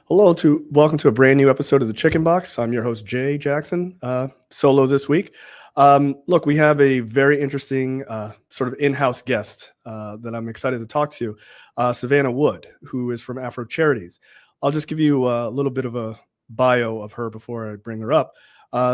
Welcome to a brand new episode of the Chicken Box. I'm your host, Jay Jackson, solo this week. Look, we have a very interesting sort of in-house guest that I'm excited to talk to, Savannah Wood, who is from AFRO Charities. I'll just give you a little bit of a bio of her before I bring her up.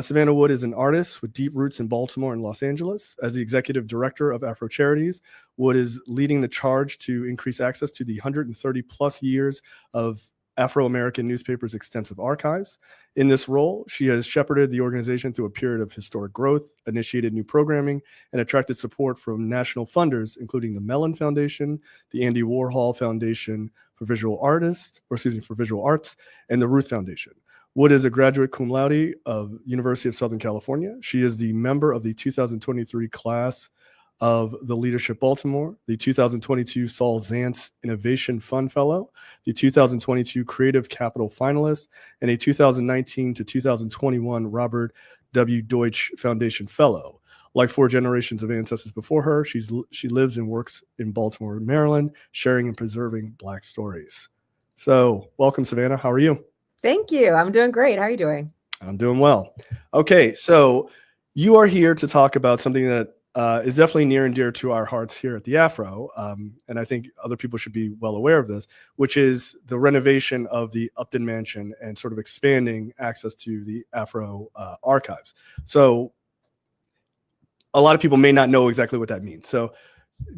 Savannah Wood is an artist with deep roots in Baltimore and Los Angeles. As the executive director of AFRO Charities, Wood is leading the charge to increase access to the 130 plus years of Afro-American newspapers' extensive archives. In this role, she has shepherded the organization through a period of historic growth, initiated new programming, and attracted support from national funders, including the Mellon Foundation, the Andy Warhol Foundation for Visual Arts, and the Ruth Foundation. Wood is a graduate cum laude of University of Southern California. She is the member of the 2023 class of the Leadership Baltimore, the 2022 Saul Zantz Innovation Fund Fellow, the 2022 Creative Capital Finalist, and a 2019 to 2021 Robert W. Deutsch Foundation Fellow. Like four generations of ancestors before her, she lives and works in Baltimore, Maryland, sharing and preserving Black stories. So welcome, Savannah. How are you? Thank you. I'm doing great. How are you doing? I'm doing well. Okay, so you are here to talk about something that is definitely near and dear to our hearts here at the Afro, and I think other people should be well aware of this, which is the renovation of the Upton Mansion and sort of expanding access to the AFRO Archives. So a lot of people may not know exactly what that means. So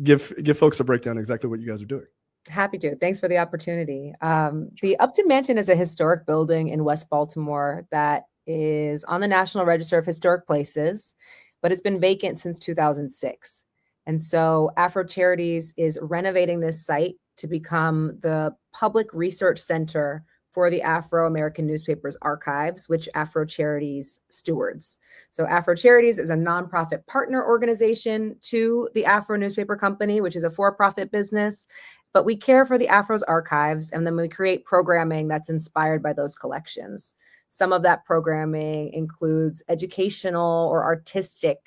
give folks a breakdown exactly what you guys are doing. Happy to. Thanks for the opportunity. The Upton Mansion is a historic building in West Baltimore that is on the National Register of Historic Places, but it's been vacant since 2006. And so AFRO Charities is renovating this site to become the public research center for the Afro-American newspapers archives, which AFRO Charities stewards. So AFRO Charities is a nonprofit partner organization to the Afro Newspaper Company, which is a for-profit business. But we care for the Afro's archives, and then we create programming that's inspired by those collections. Some of that programming includes educational or artistic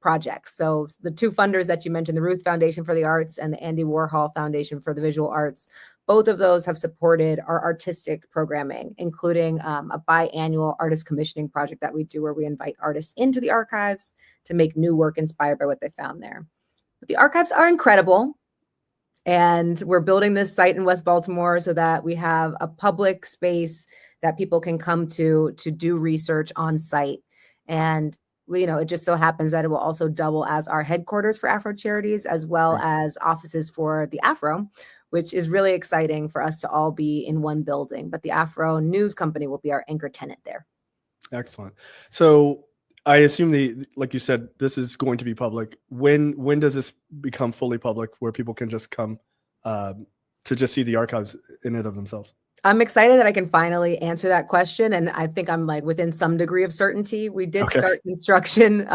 projects. So the two funders that you mentioned, the Ruth Foundation for the Arts and the Andy Warhol Foundation for the Visual Arts, both of those have supported our artistic programming, including a biannual artist commissioning project that we do where we invite artists into the archives to make new work inspired by what they found there. But the archives are incredible. And we're building this site in West Baltimore so that we have a public space that people can come to do research on site. And it just so happens that it will also double as our headquarters for AFRO Charities, as well as offices for the Afro, which is really exciting for us to all be in one building. But the Afro News Company will be our anchor tenant there. Excellent. So I assume like you said, this is going to be public. When does this become fully public where people can just come to just see the archives in and of themselves? I'm excited that I can finally answer that question. And I think I'm within some degree of certainty. We did start construction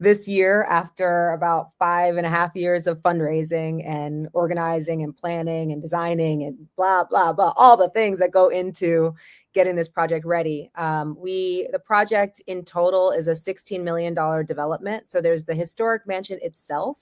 this year after about 5.5 years of fundraising and organizing and planning and designing and blah, blah, blah, all the things that go into getting this project ready. The project in total is a $16 million development. So there's the historic mansion itself,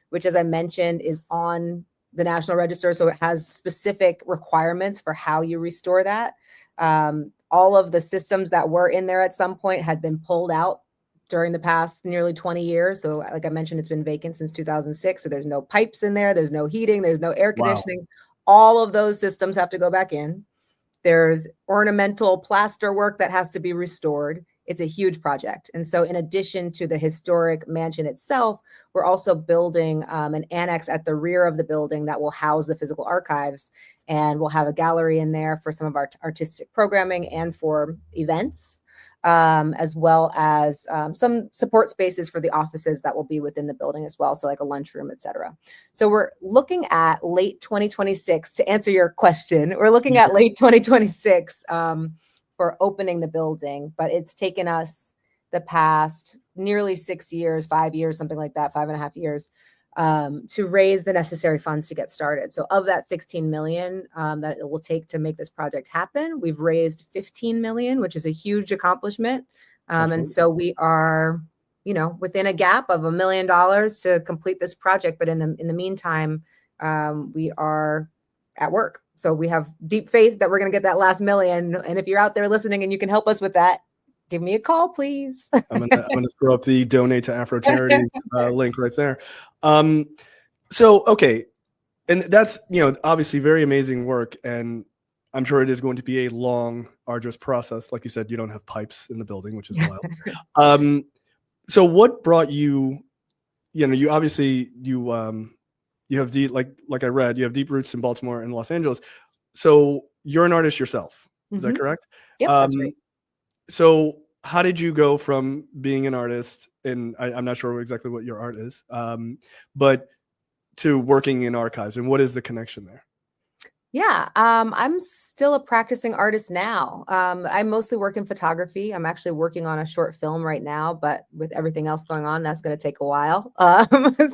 which, as I mentioned, is on the National Register. So it has specific requirements for how you restore that. All of the systems that were in there at some point had been pulled out during the past nearly 20 years. So like I mentioned, it's been vacant since 2006. So there's no pipes in there. There's no heating. There's no air conditioning. Wow. All of those systems have to go back in. There's ornamental plaster work that has to be restored. It's a huge project. And so in addition to the historic mansion itself, we're also building an annex at the rear of the building that will house the physical archives. And we'll have a gallery in there for some of our artistic programming and for events, as well as some support spaces for the offices that will be within the building as well. So like a lunchroom, et cetera. So we're looking at late 2026 to answer your question. We're looking at late 2026 for opening the building, but it's taken us the past nearly 6 years, 5 years, something like that, 5.5 years, to raise the necessary funds to get started. So of that 16 million that it will take to make this project happen, we've raised 15 million, which is a huge accomplishment. And so we are, within a gap of $1 million to complete this project. But in the meantime, we are at work. So we have deep faith that we're going to get that last million. And if you're out there listening and you can help us with that, give me a call, please. I'm gonna throw up the donate to AFRO Charities link right there. So okay, and that's, you know, obviously very amazing work, and I'm sure it is going to be a long, arduous process. Like you said, you don't have pipes in the building, which is wild. So what brought you? You know, you obviously you have deep, like I read, you have deep roots in Baltimore and Los Angeles. So you're an artist yourself. Is that correct? Yep, that's right. So how did you go from being an artist, and I'm not sure exactly what your art is, but to working in archives, and what is the connection there? Yeah, I'm still a practicing artist now. I mostly work in photography. I'm actually working on a short film right now, but with everything else going on, that's going to take a while.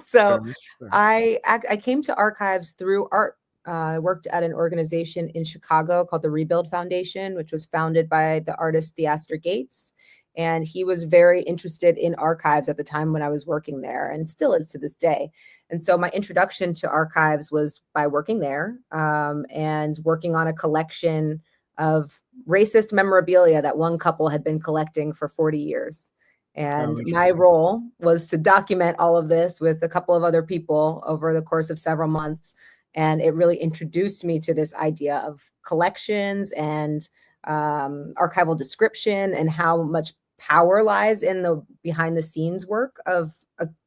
So I came to archives through art. I worked at an organization in Chicago called the Rebuild Foundation, which was founded by the artist Theaster Gates. And he was very interested in archives at the time when I was working there, and still is to this day. And so my introduction to archives was by working there and working on a collection of racist memorabilia that one couple had been collecting for 40 years. And my role was to document all of this with a couple of other people over the course of several months. And it really introduced me to this idea of collections and archival description, and how much power lies in the behind the scenes work of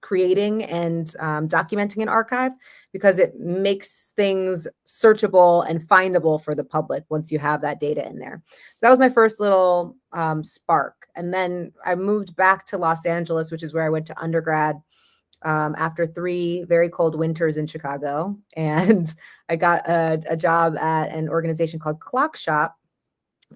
creating and documenting an archive, because it makes things searchable and findable for the public once you have that data in there. So that was my first little spark. And then I moved back to Los Angeles, which is where I went to undergrad after 3 very cold winters in Chicago. And I got a job at an organization called Clock Shop,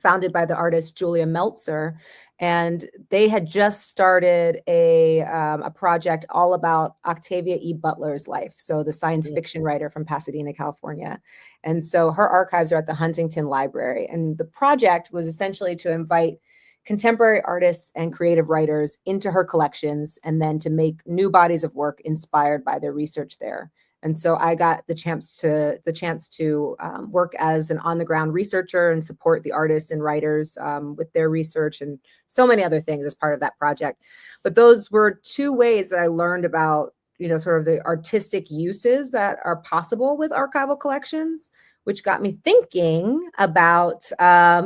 founded by the artist Julia Meltzer. And they had just started a project all about Octavia E. Butler's life. So the science fiction writer from Pasadena, California. And so her archives are at the Huntington Library. And the project was essentially to invite contemporary artists and creative writers into her collections, and then to make new bodies of work inspired by their research there. And so I got the chance to work as an on-the-ground researcher and support the artists and writers with their research, and so many other things as part of that project. But those were 2 ways that I learned about, you know, sort of the artistic uses that are possible with archival collections, which got me thinking about,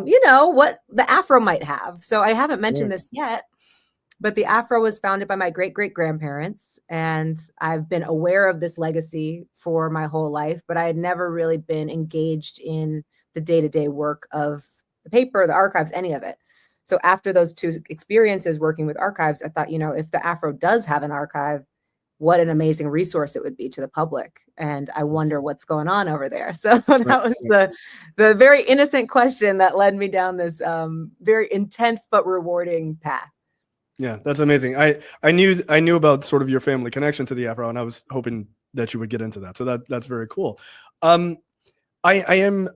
you know, what the AFRO might have. So I haven't mentioned this yet, but the AFRO was founded by my great-great-grandparents, and I've been aware of this legacy for my whole life, but I had never really been engaged in the day-to-day work of the paper, the archives, any of it. So after those 2 experiences working with archives, I thought, you know, if the AFRO does have an archive, what an amazing resource it would be to the public. And I wonder what's going on over there. So that was the very innocent question that led me down this very intense but rewarding path. Yeah, that's amazing. I knew about sort of your family connection to the AFRO, and I was hoping that you would get into that. So that's very cool. I am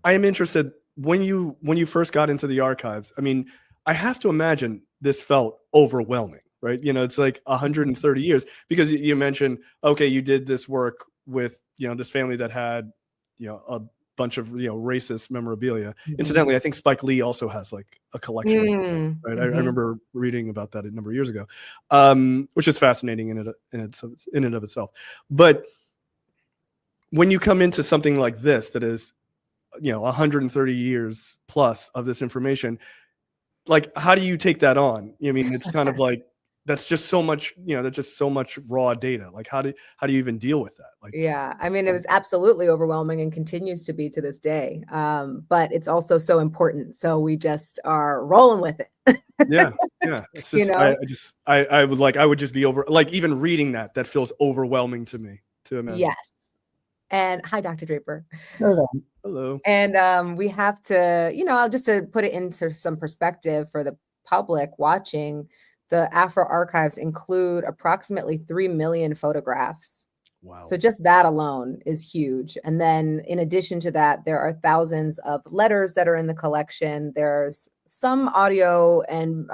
interested, when you first got into the archives. I mean, I have to imagine this felt overwhelming, right? You know, it's like 130 years, because you mentioned, okay, you did this work with, you know, this family that had, you know, a bunch of, you know, racist memorabilia. Incidentally, I think Spike Lee also has like a collection, right? I remember reading about that a number of years ago, which is fascinating in and of itself. But when you come into something like this, that is, you know, 130 years plus of this information, like, how do you take that on? I mean, it's kind of like, that's just so much, you know, that's just so much raw data. Like, how do you even deal with that? Like, yeah, I mean, it was absolutely overwhelming and continues to be to this day. But it's also so important. So we just are rolling with it. yeah. It's just, you know? I would just be even reading that feels overwhelming to me to imagine. Yes. And hi, Dr. Draper. Hello. And we have to, you know, just to put it into some perspective for the public watching, the AFRO archives include approximately 3 million photographs. Wow. So just that alone is huge. And then in addition to that, there are thousands of letters that are in the collection. There's some audio and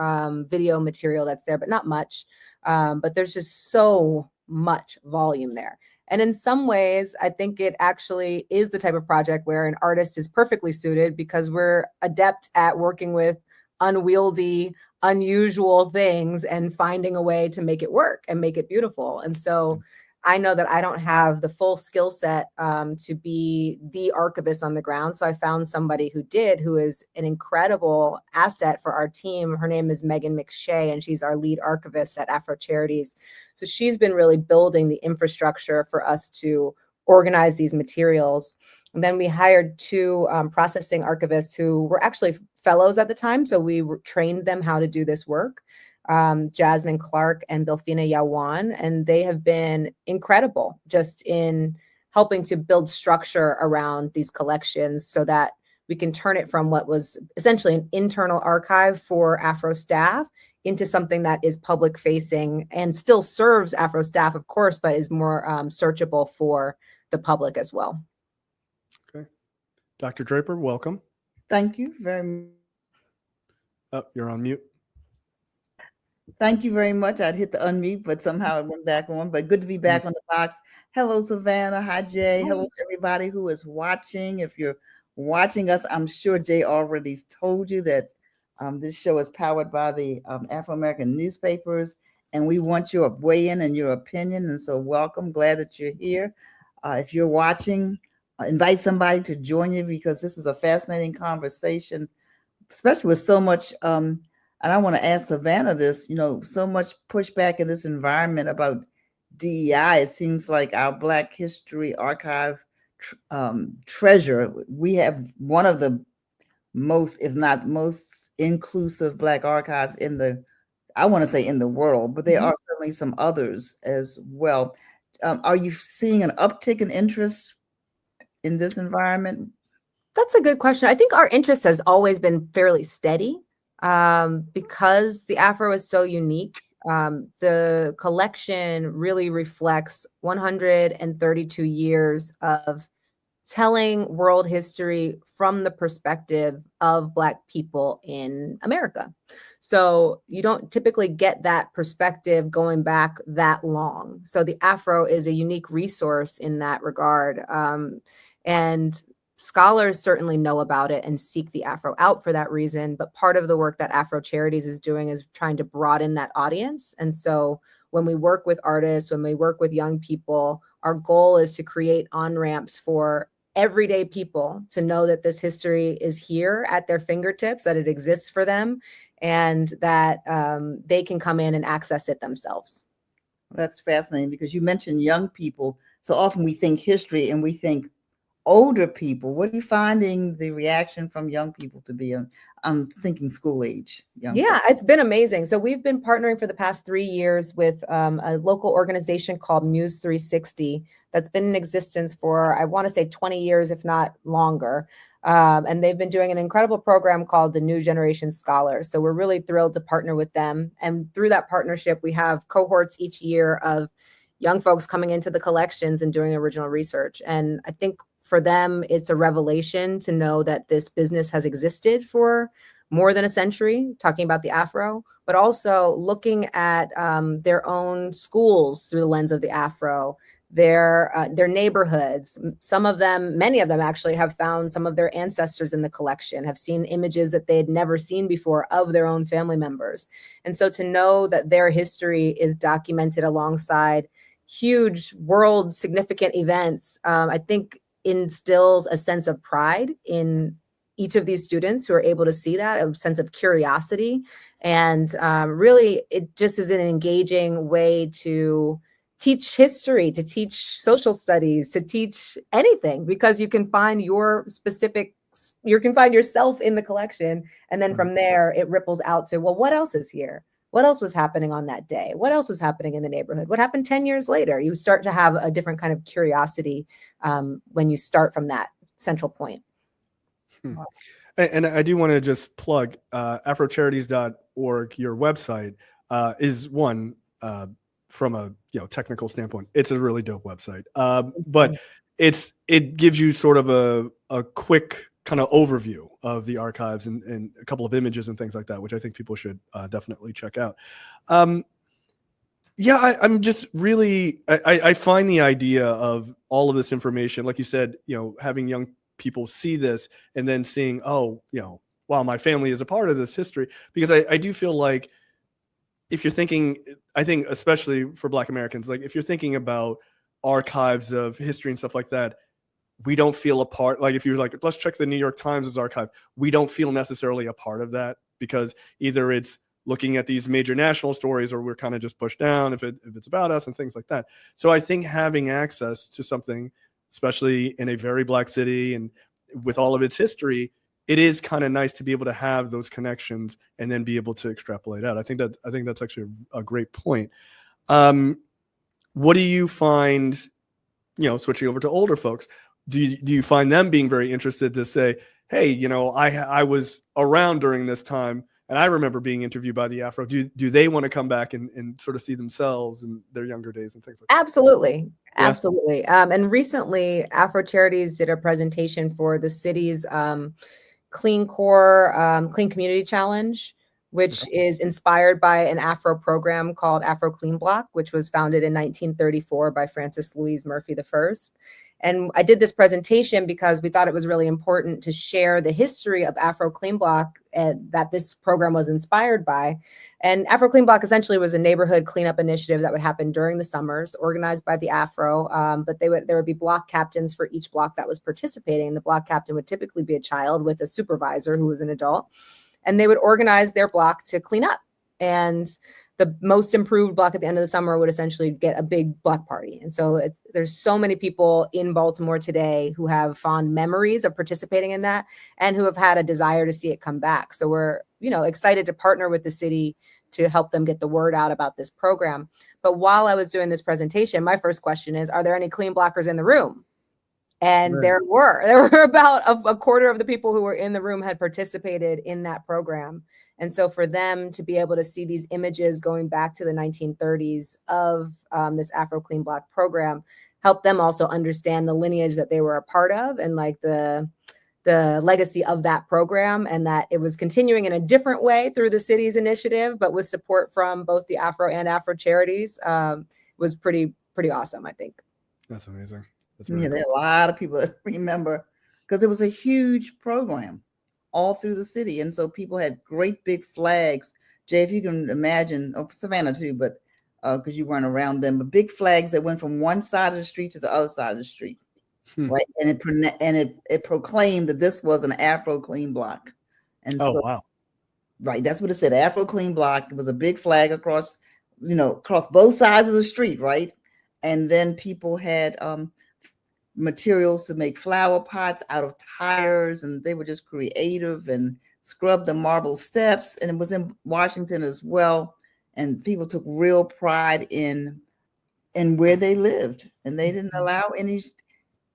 video material that's there, but not much. But there's just so much volume there. And in some ways, I think it actually is the type of project where an artist is perfectly suited, because we're adept at working with unwieldy, unusual things and finding a way to make it work and make it beautiful. And so I know that I don't have the full skill set to be the archivist on the ground. So I found somebody who did, who is an incredible asset for our team. Her name is Megan McShay, and she's our lead archivist at AFRO Charities. So she's been really building the infrastructure for us to organize these materials. And then we hired two processing archivists who were actually fellows at the time. So we trained them how to do this work. Jasmine Clark and Bilfina Yawan, and they have been incredible just in helping to build structure around these collections so that we can turn it from what was essentially an internal archive for Afro staff into something that is public facing and still serves Afro staff, of course, but is more searchable for the public as well. Okay. Dr. Draper, welcome. Thank you very much. Oh, you're on mute. Thank you very much. I'd hit the unmute, but somehow it went back on. But good to be back on the box. Hello, Savannah. Hi, Jay. Hello to everybody who is watching. If you're watching us, I'm sure Jay already told you that this show is powered by the Afro-American newspapers, and we want your weigh-in and your opinion. And so welcome. Glad that you're here. If you're watching, invite somebody to join you, because this is a fascinating conversation, especially with so much and I want to ask Savannah this, so much pushback in this environment about DEI. It seems like our Black History Archive treasure, we have one of the most, if not most inclusive Black archives in the, I want to say in the world, but there are certainly some others as well. Are you seeing an uptick in interest in this environment? That's a good question. I think our interest has always been fairly steady. Because the Afro is so unique, the collection really reflects 132 years of telling world history from the perspective of Black people in America. So you don't typically get that perspective going back that long. So the Afro is a unique resource in that regard. And scholars certainly know about it and seek the Afro out for that reason. But part of the work that AFRO Charities is doing is trying to broaden that audience. And so when we work with artists, when we work with young people, our goal is to create on-ramps for everyday people to know that this history is here at their fingertips, that it exists for them, and that they can come in and access it themselves. That's fascinating, because you mentioned young people. So often we think history and we think older people. What are you finding the reaction from young people to be? I'm thinking school age. Yeah, it's been amazing. So we've been partnering for the past 3 years with a local organization called Muse 360 that's been in existence for, I want to say 20 years, if not longer. And they've been doing an incredible program called the New Generation Scholars. So we're really thrilled to partner with them. And through that partnership, we have cohorts each year of young folks coming into the collections and doing original research. And I think for them, it's a revelation to know that this business has existed for more than a century, talking about the Afro, but also looking at their own schools through the lens of the Afro, their neighborhoods. Some of them, many of them actually have found some of their ancestors in the collection, have seen images that they had never seen before of their own family members. And so to know that their history is documented alongside huge world significant events, I think instills a sense of pride in each of these students who are able to see that, a sense of curiosity. And really, it just is an engaging way to teach history, to teach social studies, to teach anything, because you can find your specific, you can find yourself in the collection. And then from there, it ripples out to, well, what else is here? What else was happening on that day? What else was happening in the neighborhood? What happened 10 years later? You start to have a different kind of curiosity when you start from that central point. And I do want to just plug afrocharities.org, your website, is one from a technical standpoint. It's a really dope website, but it gives you sort of a quick kind of overview of the archives and a couple of images and things like that, which I think people should definitely check out. Yeah, I'm just really, I find the idea of all of this information, like you said, having young people see this and then seeing, oh, wow, my family is a part of this history. Because I do feel like if you're thinking, I think especially for Black Americans, like if you're thinking about archives of history and stuff like that, we don't feel a part. Like if you're like, let's check the New York Times' archive, we don't feel necessarily a part of that, because either it's looking at these major national stories or we're kind of just pushed down if it's about us and things like that. So I think having access to something, especially in a very Black city and with all of its history, it is kind of nice to be able to have those connections and then be able to extrapolate out. I think that's actually a great point. What do you find, switching over to older folks, do you find them being very interested to say, hey, I was around during this time and I remember being interviewed by the Afro. Do they want to come back and sort of see themselves in their younger days and things like that? Absolutely. Absolutely. And recently Afro Charities did a presentation for the city's Clean Core Clean Community Challenge, which is inspired by an Afro program called Afro Clean Block, which was founded in 1934 by Francis Louise Murphy I. And I did this presentation because we thought it was really important to share the history of Afro Clean Block that this program was inspired by. And Afro Clean Block essentially was a neighborhood cleanup initiative that would happen during the summers, organized by the Afro. But there would be block captains for each block that was participating. And the block captain would typically be a child with a supervisor who was an adult. And they would organize their block to clean up. And the most improved block at the end of the summer would essentially get a big block party. And so there's so many people in Baltimore today who have fond memories of participating in that and who have had a desire to see it come back. So we're, excited to partner with the city to help them get the word out about this program. But while I was doing this presentation, my first question is, are there any clean blockers in the room? And there were about a quarter of the people who were in the room had participated in that program. And so for them to be able to see these images going back to the 1930s of this Afro Clean Block program helped them also understand the lineage that they were a part of and like the legacy of that program, and that it was continuing in a different way through the city's initiative, but with support from both the Afro and Afro Charities, was pretty awesome, I think. That's amazing. There are a lot of people that remember because it was a huge program all through the city. And so people had great big flags. Jay, if you can imagine, Savannah too, but because you weren't around them, but big flags that went from one side of the street to the other side of the street, right? And it proclaimed that this was an Afro Clean Block. And wow. Right, that's what it said, Afro Clean Block. It was a big flag across both sides of the street, right? And then people had materials to make flower pots out of tires, and they were just creative and scrubbed the marble steps. And it was in Washington as well, and people took real pride in where they lived, and they didn't allow any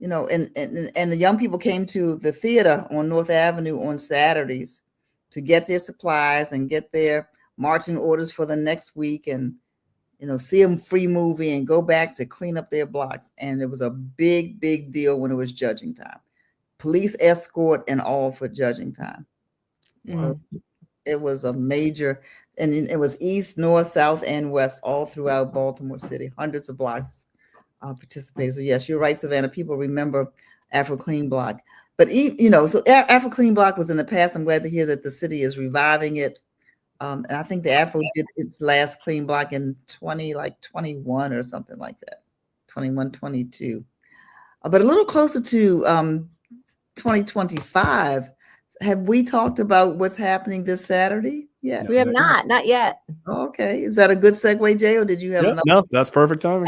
and the young people came to the theater on North Avenue on Saturdays to get their supplies and get their marching orders for the next week, and see a free movie and go back to clean up their blocks. And it was a big deal when it was judging time. Police escort and all for judging time. So it was a major, and it was east, north, south, and west, all throughout Baltimore City. Hundreds of blocks participated. So yes, you're right, Savannah. People remember Afro Clean Block. But so Afro Clean Block was in the past. I'm glad to hear that the city is reviving it. And I think the Afro did its last clean block in 21 or something like that, 21, 22. But a little closer to 2025, have we talked about what's happening this Saturday yet? We have not yet. Okay. Is that a good segue, Jay, or did you have another? No, that's perfect timing.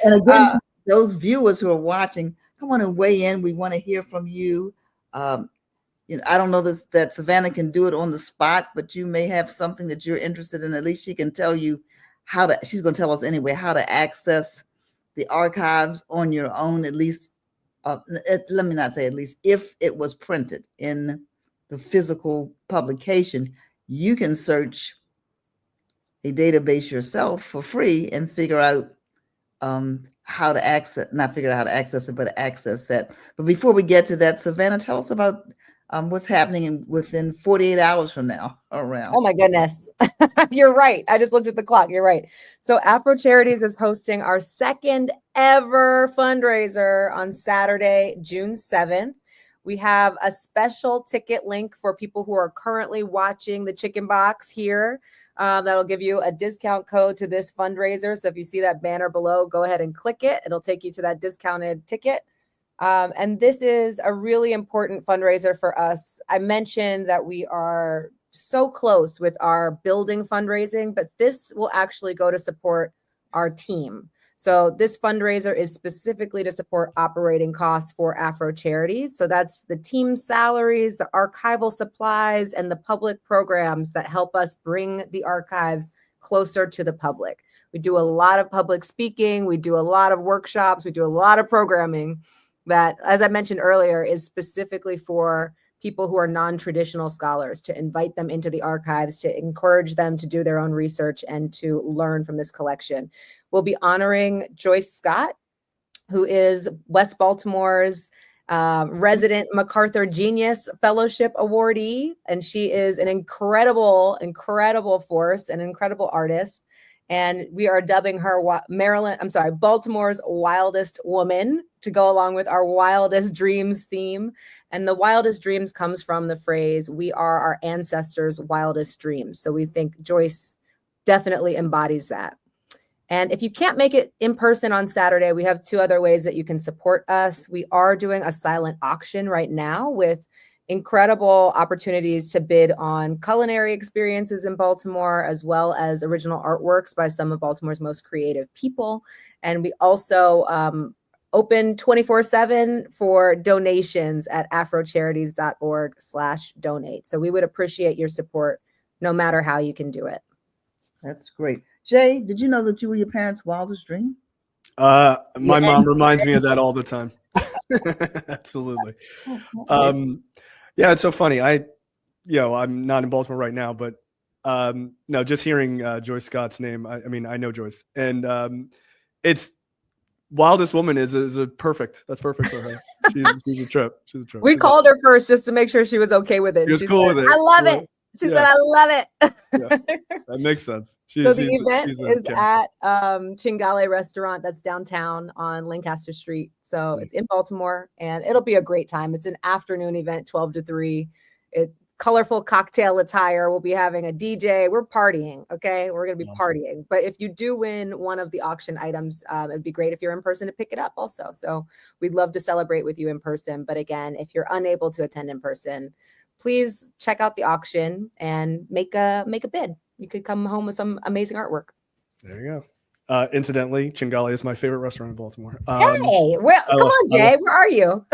And again, to those viewers who are watching, come on and weigh in. We want to hear from you. I don't know that Savannah can do it on the spot, but you may have something that you're interested in. At least she can tell you she's going to tell us anyway, how to access the archives on your own, at least. Let me not say at least, if it was printed in the physical publication, you can search a database yourself for free and figure out how to access, not figure out how to access it, but access that. But before we get to that, Savannah, tell us about what's happening within 48 hours from now around. Oh my goodness. You're right. I just looked at the clock. You're right. So AFRO Charities is hosting our second ever fundraiser on Saturday, June 7th. We have a special ticket link for people who are currently watching the Chicken Box here. That'll give you a discount code to this fundraiser. So if you see that banner below, go ahead and click it. It'll take you to that discounted ticket. And this is a really important fundraiser for us. I mentioned that we are so close with our building fundraising, but this will actually go to support our team. So this fundraiser is specifically to support operating costs for AFRO Charities. So that's the team salaries, the archival supplies, and the public programs that help us bring the archives closer to the public. We do a lot of public speaking. We do a lot of workshops. We do a lot of programming that, as I mentioned earlier, is specifically for people who are non-traditional scholars, to invite them into the archives, to encourage them to do their own research and to learn from this collection. We'll be honoring Joyce Scott, who is West Baltimore's resident MacArthur Genius Fellowship awardee. And she is an incredible force, an incredible artist. And we are dubbing her Baltimore's wildest woman, to go along with our Wildest Dreams theme. And the Wildest Dreams comes from the phrase, we are our ancestors' wildest dreams. So we think Joyce definitely embodies that. And if you can't make it in person on Saturday, we have two other ways that you can support us. We are doing a silent auction right now with incredible opportunities to bid on culinary experiences in Baltimore, as well as original artworks by some of Baltimore's most creative people. And we also open 24/7 for donations at afrocharities.org/donate. So we would appreciate your support no matter how you can do it. That's great. Jay, did you know that you were your parents' wildest dream? My mom reminds me of that all the time. Absolutely. Yeah, it's so funny. I'm not in Baltimore right now, but no, just hearing Joyce Scott's name, I mean, I know Joyce, and it's wildest woman is a perfect. That's perfect for her. She's a trip. She's a trip. We called her first just to make sure she was okay with it. She was cool with it. I love it. She said, I love it. Yeah, that makes sense. So the event is at Chingale Restaurant that's downtown on Lancaster Street. So it's in Baltimore, and it'll be a great time. It's an afternoon event, 12 to 3. It's colorful cocktail attire. We'll be having a DJ. We're partying, okay? We're going to be partying. But if you do win one of the auction items, it'd be great if you're in person to pick it up also. So we'd love to celebrate with you in person. But again, if you're unable to attend in person, please check out the auction and make a bid. You could come home with some amazing artwork. There you go. Incidentally, Chingale is my favorite restaurant in Baltimore. Hey, come on, Jay. Where are you?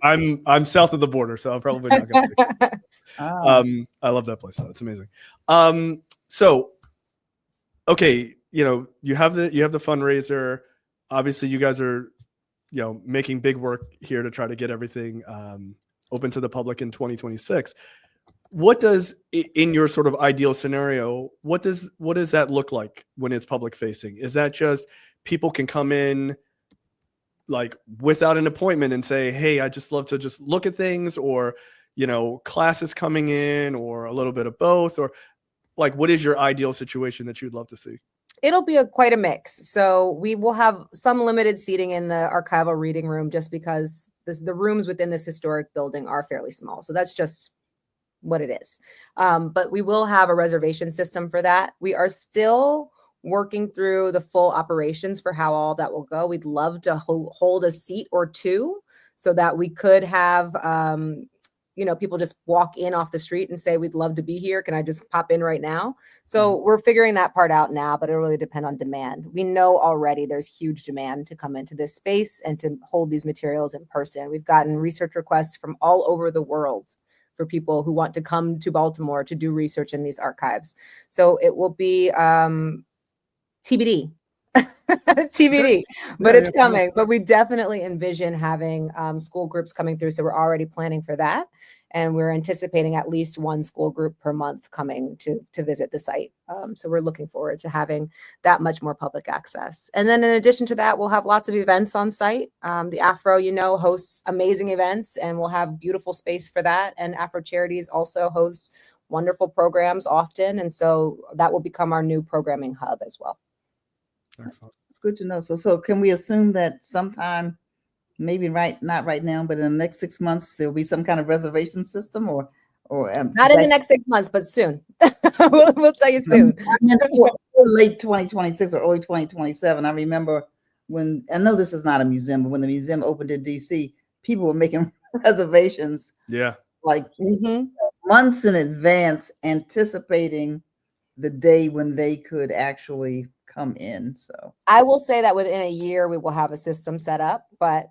I'm south of the border, so I'm probably not going to. I love that place, though. It's amazing. So, okay, you have the fundraiser. Obviously, you guys are, making big work here to try to get everything open to the public in 2026. What does, in your sort of ideal scenario, what does that look like when it's public facing? Is that just people can come in like without an appointment and say, hey, I just love to just look at things, or, classes coming in, or a little bit of both, or like, what is your ideal situation that you'd love to see? It'll be quite a mix. So we will have some limited seating in the archival reading room, just because the rooms within this historic building are fairly small. So that's just what it is. But we will have a reservation system for that. We are still working through the full operations for how all that will go. We'd love to hold a seat or two so that we could have, people just walk in off the street and say, we'd love to be here. Can I just pop in right now? So we're figuring that part out now, but it'll really depend on demand. We know already there's huge demand to come into this space and to hold these materials in person. We've gotten research requests from all over the world for people who want to come to Baltimore to do research in these archives. So it will be TBD. TBD, but Yeah, it's yeah, coming. But we definitely envision having school groups coming through. So we're already planning for that. And we're anticipating at least one school group per month coming to visit the site. So we're looking forward to having that much more public access. And then in addition to that, we'll have lots of events on site. The Afro, hosts amazing events, and we'll have beautiful space for that. And Afro Charities also hosts wonderful programs often. And so that will become our new programming hub as well. Excellent. It's good to know. So can we assume that sometime, maybe not right now, but in the next 6 months, there'll be some kind of reservation system or not in the next 6 months, but soon. we'll tell you soon. For late 2026 or early 2027. I remember when, I know this is not a museum, but when the museum opened in DC, people were making reservations. Yeah. Like months in advance, anticipating the day when they could actually come in. So I will say that within a year we will have a system set up, but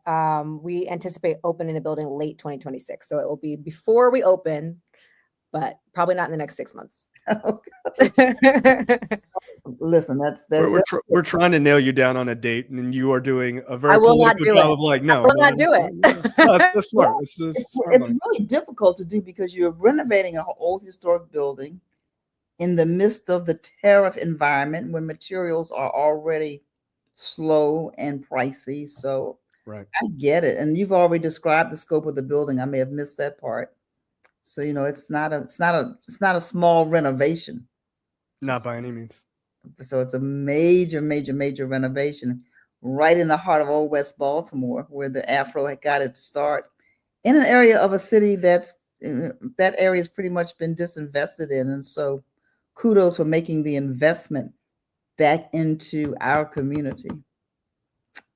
we anticipate opening the building late 2026. So it will be before we open, but probably not in the next 6 months. Listen, we're trying to nail you down on a date, and you are doing a very I will not political do job it. of like, no, I will not do it. No, it's smart. It's smart. It's really difficult to do because you're renovating an old historic building in the midst of the tariff environment when materials are already slow and pricey. So right. I get it. And you've already described the scope of the building. I may have missed that part. So, it's not a small renovation. Not by any means. So it's a major, major, major renovation right in the heart of Old West Baltimore, where the Afro had got its start, in an area of a city that area has pretty much been disinvested in. And so kudos for making the investment back into our community.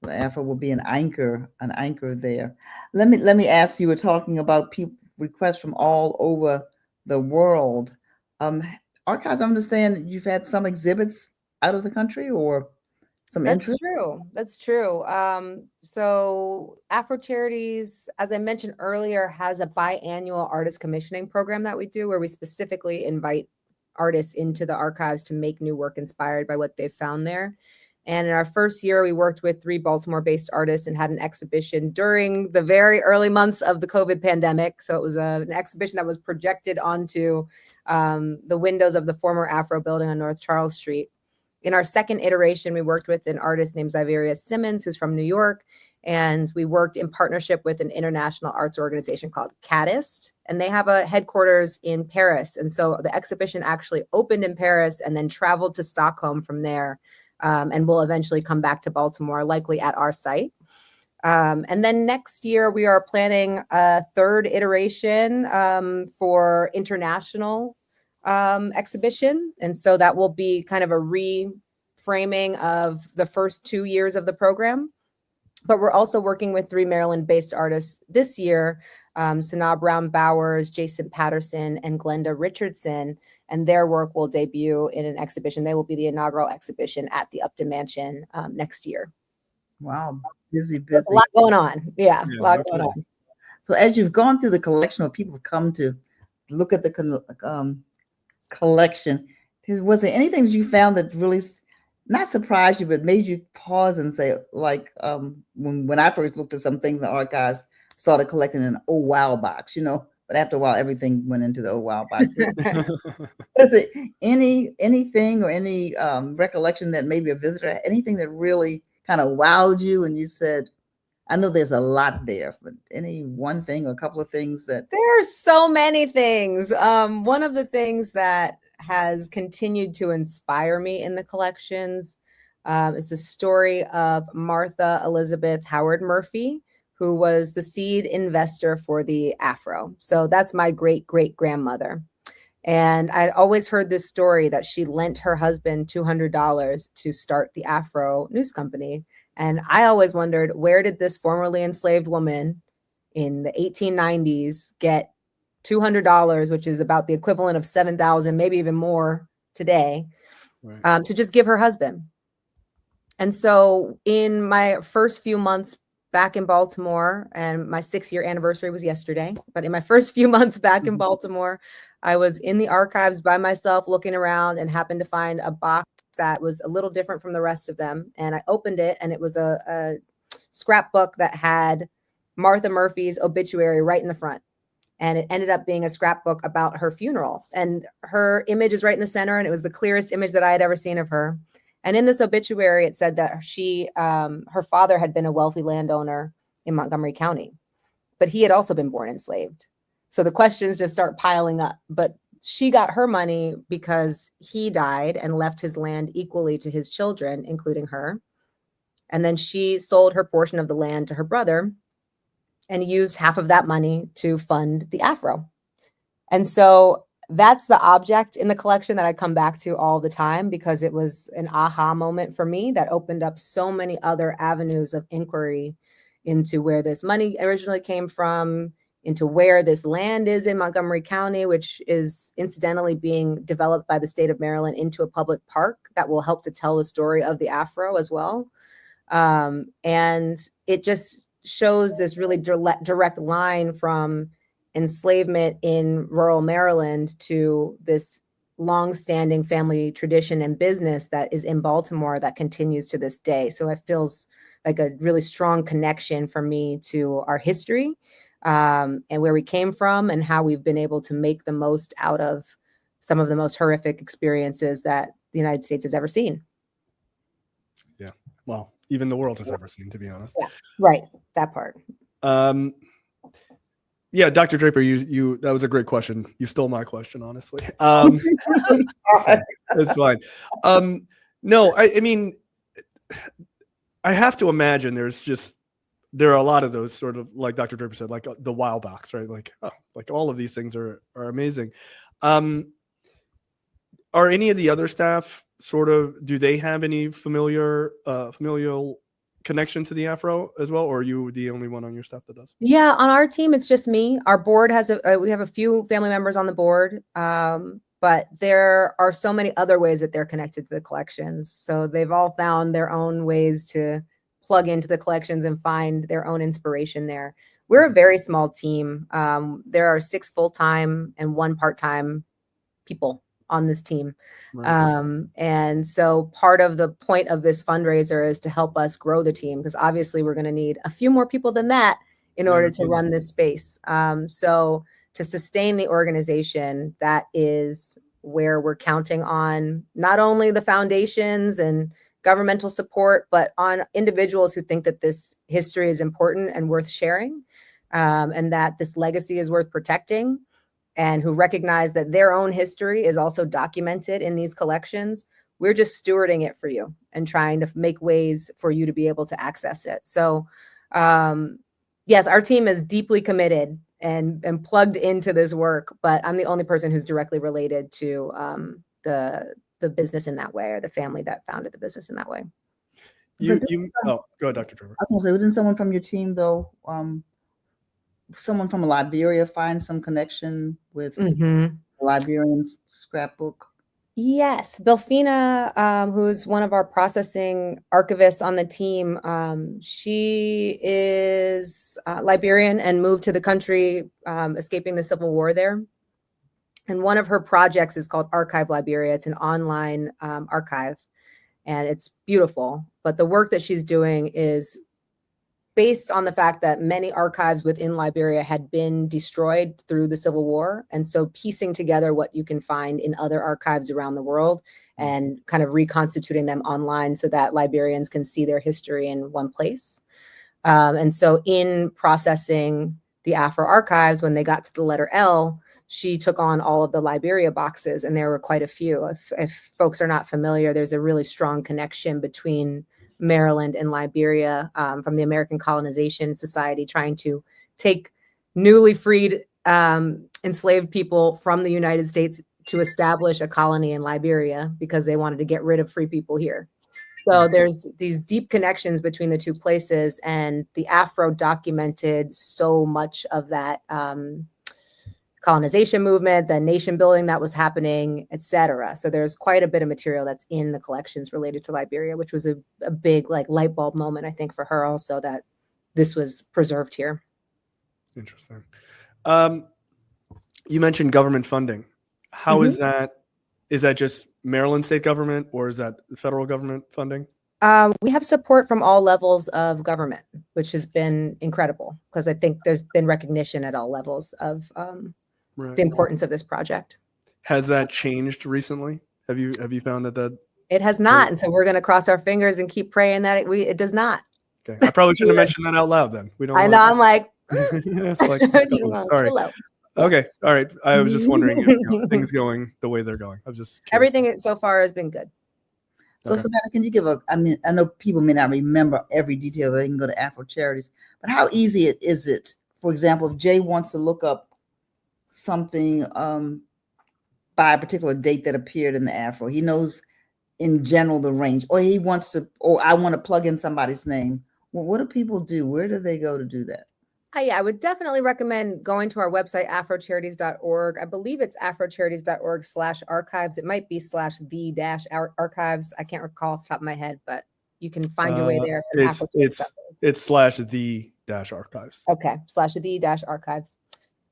The Afro will be an anchor there. Let me ask you, we're talking about requests from all over the world. Archives, I understand you've had some exhibits out of the country or some interest? That's true. So Afro Charities, as I mentioned earlier, has a biannual artist commissioning program that we do where we specifically invite artists into the archives to make new work inspired by what they've found there. And in our first year, we worked with 3 Baltimore-based artists and had an exhibition during the very early months of the COVID pandemic. So it was an exhibition that was projected onto the windows of the former Afro building on North Charles Street. In our second iteration, we worked with an artist named Zyveria Simmons, who's from New York. And we worked in partnership with an international arts organization called Cadist. And they have a headquarters in Paris. And so the exhibition actually opened in Paris and then traveled to Stockholm from there. And will eventually come back to Baltimore, likely at our site. And then next year, we are planning a third iteration for international exhibition. And so that will be kind of a reframing of the first 2 years of the program. But we're also working with 3 Maryland-based artists this year, Sanaa Brown Bowers, Jason Patterson, and Glenda Richardson. And their work will debut in an exhibition. They will be the inaugural exhibition at the Upton Mansion next year. Wow, busy. There's a lot going on. Yeah, a lot going on. So as you've gone through the collection, or people come to look at the collection, was there anything that you found that really not surprised you, but made you pause and say, like, when I first looked at some things in the archives, started collecting an oh wow box, but after a while, everything went into the oh wow box. Is it anything or any recollection that maybe a visitor, anything that really kind of wowed you and you said, I know there's a lot there, but any one thing or a couple of things that... There's so many things. One of the things that has continued to inspire me in the collections is the story of Martha Elizabeth Howard Murphy, who was the seed investor for the Afro. So that's my great-great-grandmother. And I'd always heard this story that she lent her husband $200 to start the Afro News Company. And I always wondered, where did this formerly enslaved woman in the 1890s get $200, which is about the equivalent of $7,000, maybe even more today, right, to just give her husband? And so in my first few months back in Baltimore, and my 6-year anniversary was yesterday, but in my first few months back in Baltimore, I was in the archives by myself looking around and happened to find a box that was a little different from the rest of them. And I opened it, and it was a scrapbook that had Martha Murphy's obituary right in the front. And it ended up being a scrapbook about her funeral. And her image is right in the center, and it was the clearest image that I had ever seen of her. And in this obituary, it said that her father had been a wealthy landowner in Montgomery County, but he had also been born enslaved. So the questions just start piling up. But she got her money because he died and left his land equally to his children, including her. And then she sold her portion of the land to her brother and used half of that money to fund the Afro. And so that's the object in the collection that I come back to all the time, because it was an aha moment for me that opened up so many other avenues of inquiry into where this money originally came from, into where this land is in Montgomery County, which is incidentally being developed by the state of Maryland into a public park that will help to tell the story of the Afro as well. And it just shows this really direct line from enslavement in rural Maryland to this longstanding family tradition and business that is in Baltimore that continues to this day. So it feels like a really strong connection for me to our history, and where we came from, and how we've been able to make the most out of some of the most horrific experiences that the United States has ever seen. Yeah, well, even the world has ever seen, to be honest. Yeah, right, that part. Yeah, Dr. Draper, you that was a great question. You stole my question, honestly. It's fine. No, I mean, I have to imagine there are a lot of those sort of, like Dr. Draper said, like the wild box, right? Like, like all of these things are amazing. Are any of the other staff do they have any familial connection to the Afro as well, or are you the only one on your staff that does? Yeah, on our team, it's just me. Our board has we have a few family members on the board, but there are so many other ways that they're connected to the collections. So they've all found their own ways to plug into the collections and find their own inspiration there. We're a very small team. There are 6 full-time and 1 part-time people on this team. Right. And so part of the point of this fundraiser is to help us grow the team, because obviously we're going to need a few more people than that in order to run this space. So to sustain the organization, that is where we're counting on not only the foundations and governmental support, but on individuals who think that this history is important and worth sharing, and that this legacy is worth protecting, and who recognize that their own history is also documented in these collections. We're just stewarding it for you and trying to make ways for you to be able to access it. So yes, our team is deeply committed and plugged into this work, but I'm the only person who's directly related to the business in that way, or the family that founded the business in that way. Go ahead, Dr. Trevor. I was going to say, wasn't someone from your team, though, someone from Liberia find some connection with Liberian's scrapbook? Yes, Belfina, who's one of our processing archivists on the team, she is Liberian and moved to the country, escaping the Civil War there. And one of her projects is called Archive Liberia. It's an online archive, and it's beautiful. But the work that she's doing is based on the fact that many archives within Liberia had been destroyed through the Civil War. And so piecing together what you can find in other archives around the world and kind of reconstituting them online so that Liberians can see their history in one place. And so in processing the AFRO Archives, when they got to the letter L, she took on all of the Liberia boxes, and there were quite a few. If folks are not familiar, there's a really strong connection between Maryland and Liberia, from the American Colonization Society trying to take newly freed enslaved people from the United States to establish a colony in Liberia because they wanted to get rid of free people here. So there's these deep connections between the two places, and the Afro documented so much of that colonization movement, the nation building that was happening, et cetera. So there's quite a bit of material that's in the collections related to Liberia, which was a big light bulb moment, I think, for her also, that this was preserved here. Interesting. You mentioned government funding. How is that? Is that just Maryland state government, or is that federal government funding? We have support from all levels of government, which has been incredible because I think there's been recognition at all levels of the importance of this project. Has that changed recently? Have you found that it has not? And so we're going to cross our fingers and keep praying that it does not. Okay, I probably shouldn't have mentioned that out loud. Then we don't. I know. I'm like, it's like sorry. Okay, all right. I was just wondering if things going the way they're going. I'm just curious. Everything so far has been good. So Savannah, can you give I mean, I know people may not remember every detail. They can go to Afro Charities, but how easy is it? For example, if Jay wants to look up something by a particular date that appeared in the Afro, he knows in general the range, or he wants to, or I want to plug in somebody's name. Well, what do people do? Where do they go to do that? Yeah, I would definitely recommend going to our website, afrocharities.org. I believe it's afrocharities.org/archives. It might be /the-archives. I can't recall off the top of my head, but you can find your way there. It's /the-archives. Okay, /the-archives.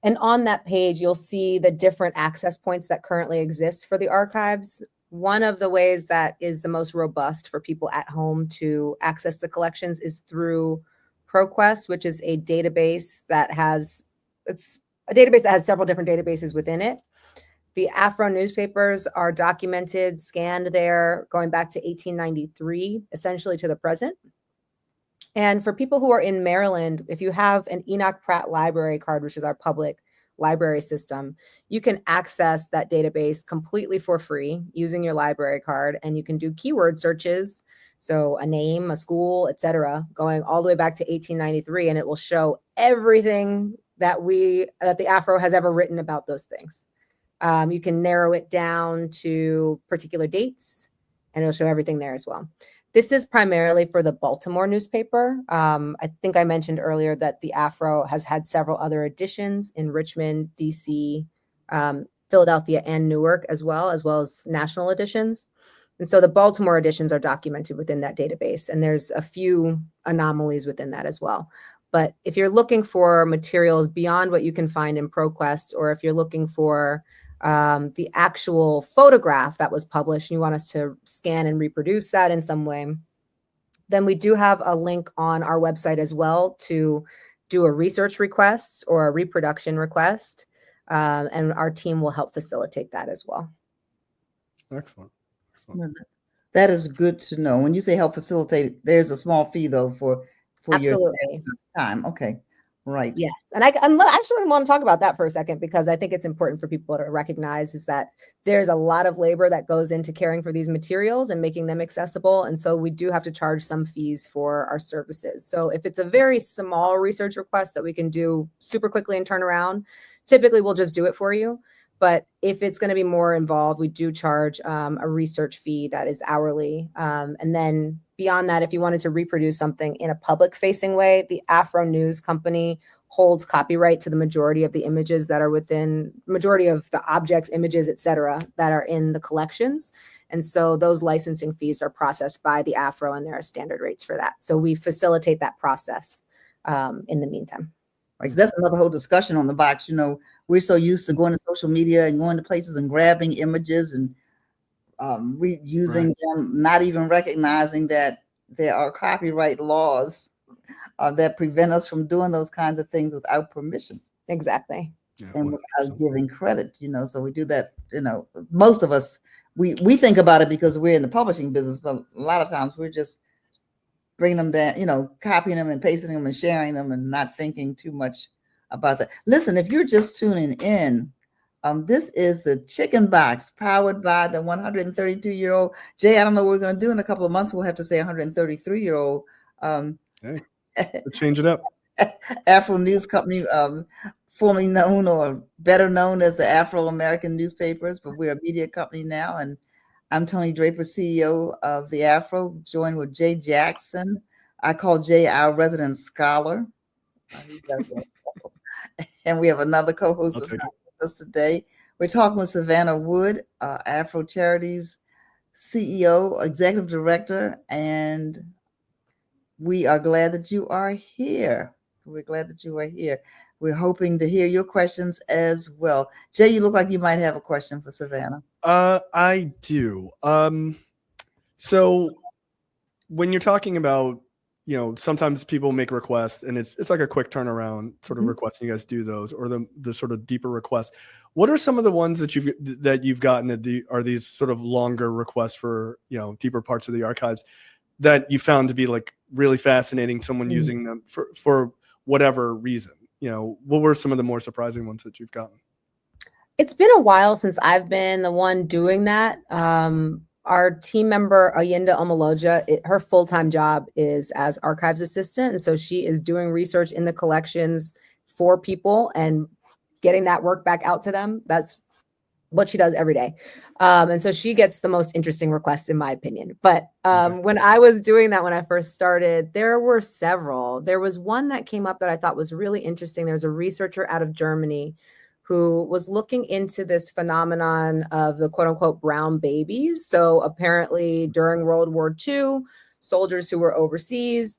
And on that page, you'll see the different access points that currently exist for the archives. One of the ways that is the most robust for people at home to access the collections is through ProQuest, which is a database that has several different databases within it. The Afro newspapers are documented, scanned there, going back to 1893, essentially to the present. And for people who are in Maryland, if you have an Enoch Pratt library card, which is our public library system, you can access that database completely for free using your library card, and you can do keyword searches. So a name, a school, etc., going all the way back to 1893, and it will show everything that the Afro has ever written about those things. You can narrow it down to particular dates, and it'll show everything there as well. This is primarily for the Baltimore newspaper. I think I mentioned earlier that the Afro has had several other editions in Richmond, DC, Philadelphia, and Newark, as well as national editions. And so the Baltimore editions are documented within that database, and there's a few anomalies within that as well. But if you're looking for materials beyond what you can find in ProQuest, or if you're looking for the actual photograph that was published, and you want us to scan and reproduce that in some way, then we do have a link on our website as well to do a research request or a reproduction request, and our team will help facilitate that as well. Excellent. That is good to know. When you say help facilitate, there's a small fee though for Absolutely. your time. Okay. Right. Yes. And I actually want to talk about that for a second, because I think it's important for people to recognize is that there's a lot of labor that goes into caring for these materials and making them accessible. And so we do have to charge some fees for our services. So if it's a very small research request that we can do super quickly and turn around, typically we'll just do it for you. But if it's going to be more involved, we do charge a research fee that is hourly. And then beyond that, if you wanted to reproduce something in a public facing way, the Afro News Company holds copyright to the majority of the images that are majority of the objects, images, et cetera, that are in the collections. And so those licensing fees are processed by the Afro, and there are standard rates for that. So we facilitate that process in the meantime. Like that's another whole discussion on the box. You know, we're so used to going to social media and going to places and grabbing images and reusing them, not even recognizing that there are copyright laws that prevent us from doing those kinds of things without permission. Exactly. Yeah, and without giving credit, you know. So we do that, you know, most of us, we think about it because we're in the publishing business, but a lot of times we're just bringing them down, you know, copying them and pasting them and sharing them and not thinking too much about that. Listen, if you're just tuning in, this is the Chicken Box powered by the 132-year-old Jay. I don't know what we're going to do in a couple of months. We'll have to say 133-year-old. Hey, change it up. Afro News Company, formerly known or better known as the Afro American Newspapers, but we're a media company now. And I'm Toni Draper, CEO of the Afro, joined with Jay Jackson. I call Jay our resident scholar. And we have another co-host with us today. We're talking with Savannah Wood, Afro Charities CEO, Executive Director, and we are glad that you are here. We're glad that you are here. we're hoping to hear your questions as well. Jay, you look like you might have a question for Savannah. I do. So when you're talking about, sometimes people make requests and it's like a quick turnaround sort of request, and you guys do those, or the sort of deeper requests. What are some of the ones that you've gotten are these sort of longer requests for, deeper parts of the archives that you found to be like really fascinating, someone using them for whatever reason? What were some of the more surprising ones that you've gotten? It's been a while since I've been the one doing that. Our team member, Ayinda Omoloja, her full-time job is as archives assistant. And so she is doing research in the collections for people and getting that work back out to them. That's what she does every day. And so she gets the most interesting requests, in my opinion. But when I was doing that, when I first started, there were several. There was one that came up that I thought was really interesting. There was a researcher out of Germany who was looking into this phenomenon of the quote unquote brown babies. So apparently during World War II, soldiers who were overseas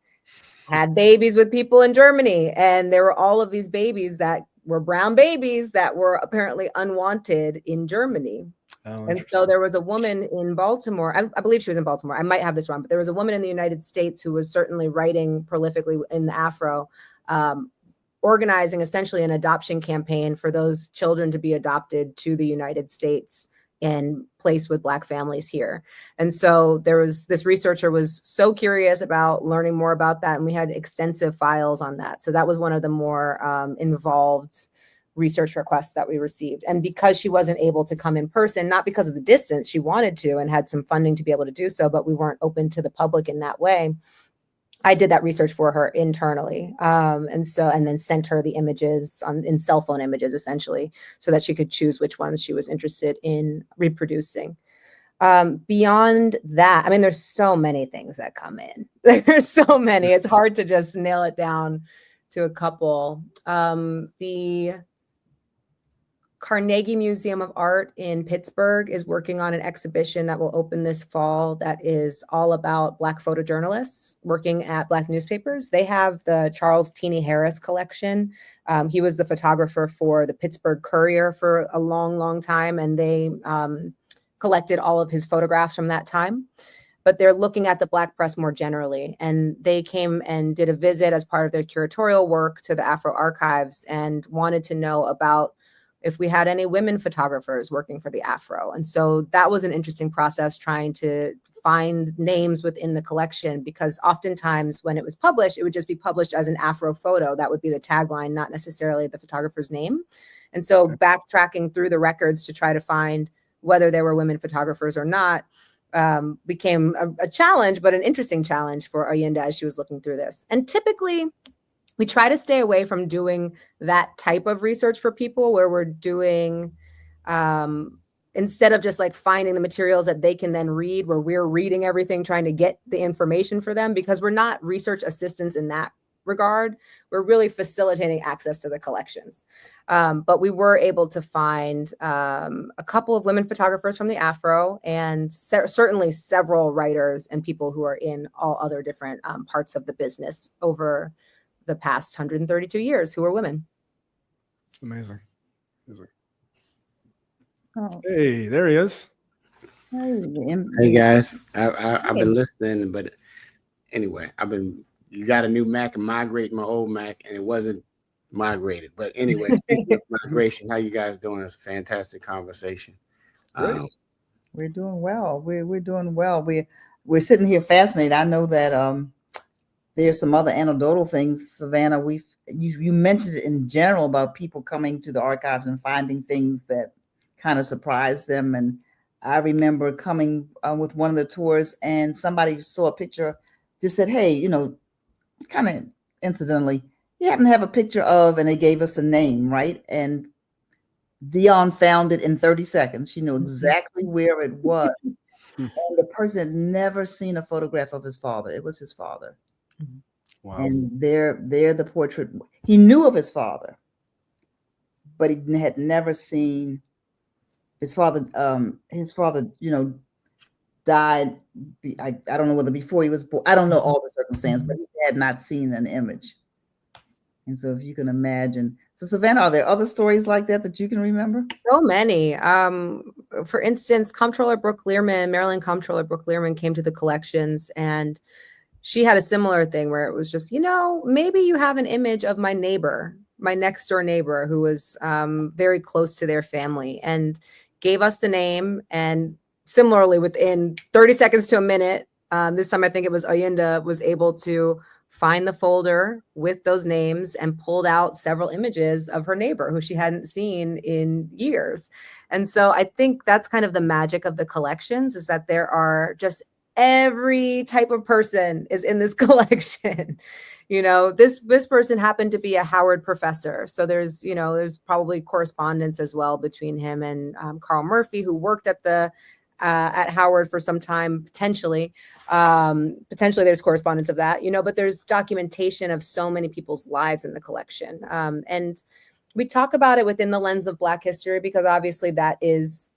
had babies with people in Germany. And there were all of these babies that were brown babies that were apparently unwanted in Germany. Oh, and so there was a woman in Baltimore, I believe she was in Baltimore. I might have this wrong, but there was a woman in the United States who was certainly writing prolifically in the Afro, organizing essentially an adoption campaign for those children to be adopted to the United States and placed with Black families here. And so this researcher was so curious about learning more about that. And we had extensive files on that. So that was one of the more involved research requests that we received. And because she wasn't able to come in person, not because of the distance, she wanted to and had some funding to be able to do so, but we weren't open to the public in that way. I did that research for her internally. And then sent her the images in cell phone images, essentially, so that she could choose which ones she was interested in reproducing. Beyond that, I mean, there's so many things that come in. There's so many, it's hard to just nail it down to a couple. The Carnegie Museum of Art in Pittsburgh is working on an exhibition that will open this fall that is all about Black photojournalists working at Black newspapers. They have the Charles Teeny Harris collection. He was the photographer for the Pittsburgh Courier for a long, long time, and they collected all of his photographs from that time. But they're looking at the Black press more generally. And they came and did a visit as part of their curatorial work to the AFRO Archives and wanted to know about if we had any women photographers working for the Afro. And so that was an interesting process, trying to find names within the collection, because oftentimes when it was published, it would just be published as an Afro photo. That would be the tagline, not necessarily the photographer's name. And so backtracking through the records to try to find whether there were women photographers or not became a challenge, but an interesting challenge for Ayinda as she was looking through this. And typically, we try to stay away from doing that type of research for people where we're doing, instead of just like finding the materials that they can then read, where we're reading everything, trying to get the information for them, because we're not research assistants in that regard. We're really facilitating access to the collections. But we were able to find a couple of women photographers from the Afro, and certainly several writers and people who are in all other different parts of the business over the past 132 years who are women. Amazing. Oh. Hey, there he is. Hey guys, I've been listening, but anyway, you got a new Mac and migrating my old Mac, and it wasn't migrated. But anyway, speaking of migration, how you guys doing? It's a fantastic conversation. We're doing well. We're doing well. We're sitting here fascinated. I know that there's some other anecdotal things, Savannah. You mentioned it in general about people coming to the archives and finding things that kind of surprised them. And I remember coming with one of the tours, and somebody saw a picture, just said, "Hey, kind of incidentally, you happen to have a picture of," and they gave us the name, right? And Dion found it in 30 seconds. She knew exactly where it was. And the person had never seen a photograph of his father. It was his father. Wow. And there the portrait. He knew of his father, but he had never seen his father. His father, died. I don't know whether before he was born. I don't know all the circumstance, but he had not seen an image. And so if you can imagine, so Savannah, are there other stories like that you can remember? So many. For instance, Comptroller Brooke Learman, Maryland Comptroller Brooke Learman came to the collections, and she had a similar thing where it was just, maybe you have an image of my neighbor, my next door neighbor, who was very close to their family, and gave us the name. And similarly, within 30 seconds to a minute, this time I think it was Oyinda, was able to find the folder with those names and pulled out several images of her neighbor who she hadn't seen in years. And so I think that's kind of the magic of the collections, is that there are just every type of person is in this collection. This person happened to be a Howard professor. So there's probably correspondence as well between him and Carl Murphy, who worked at Howard for some time, potentially there's correspondence of that, but there's documentation of so many people's lives in the collection. And we talk about it within the lens of Black history, because obviously that is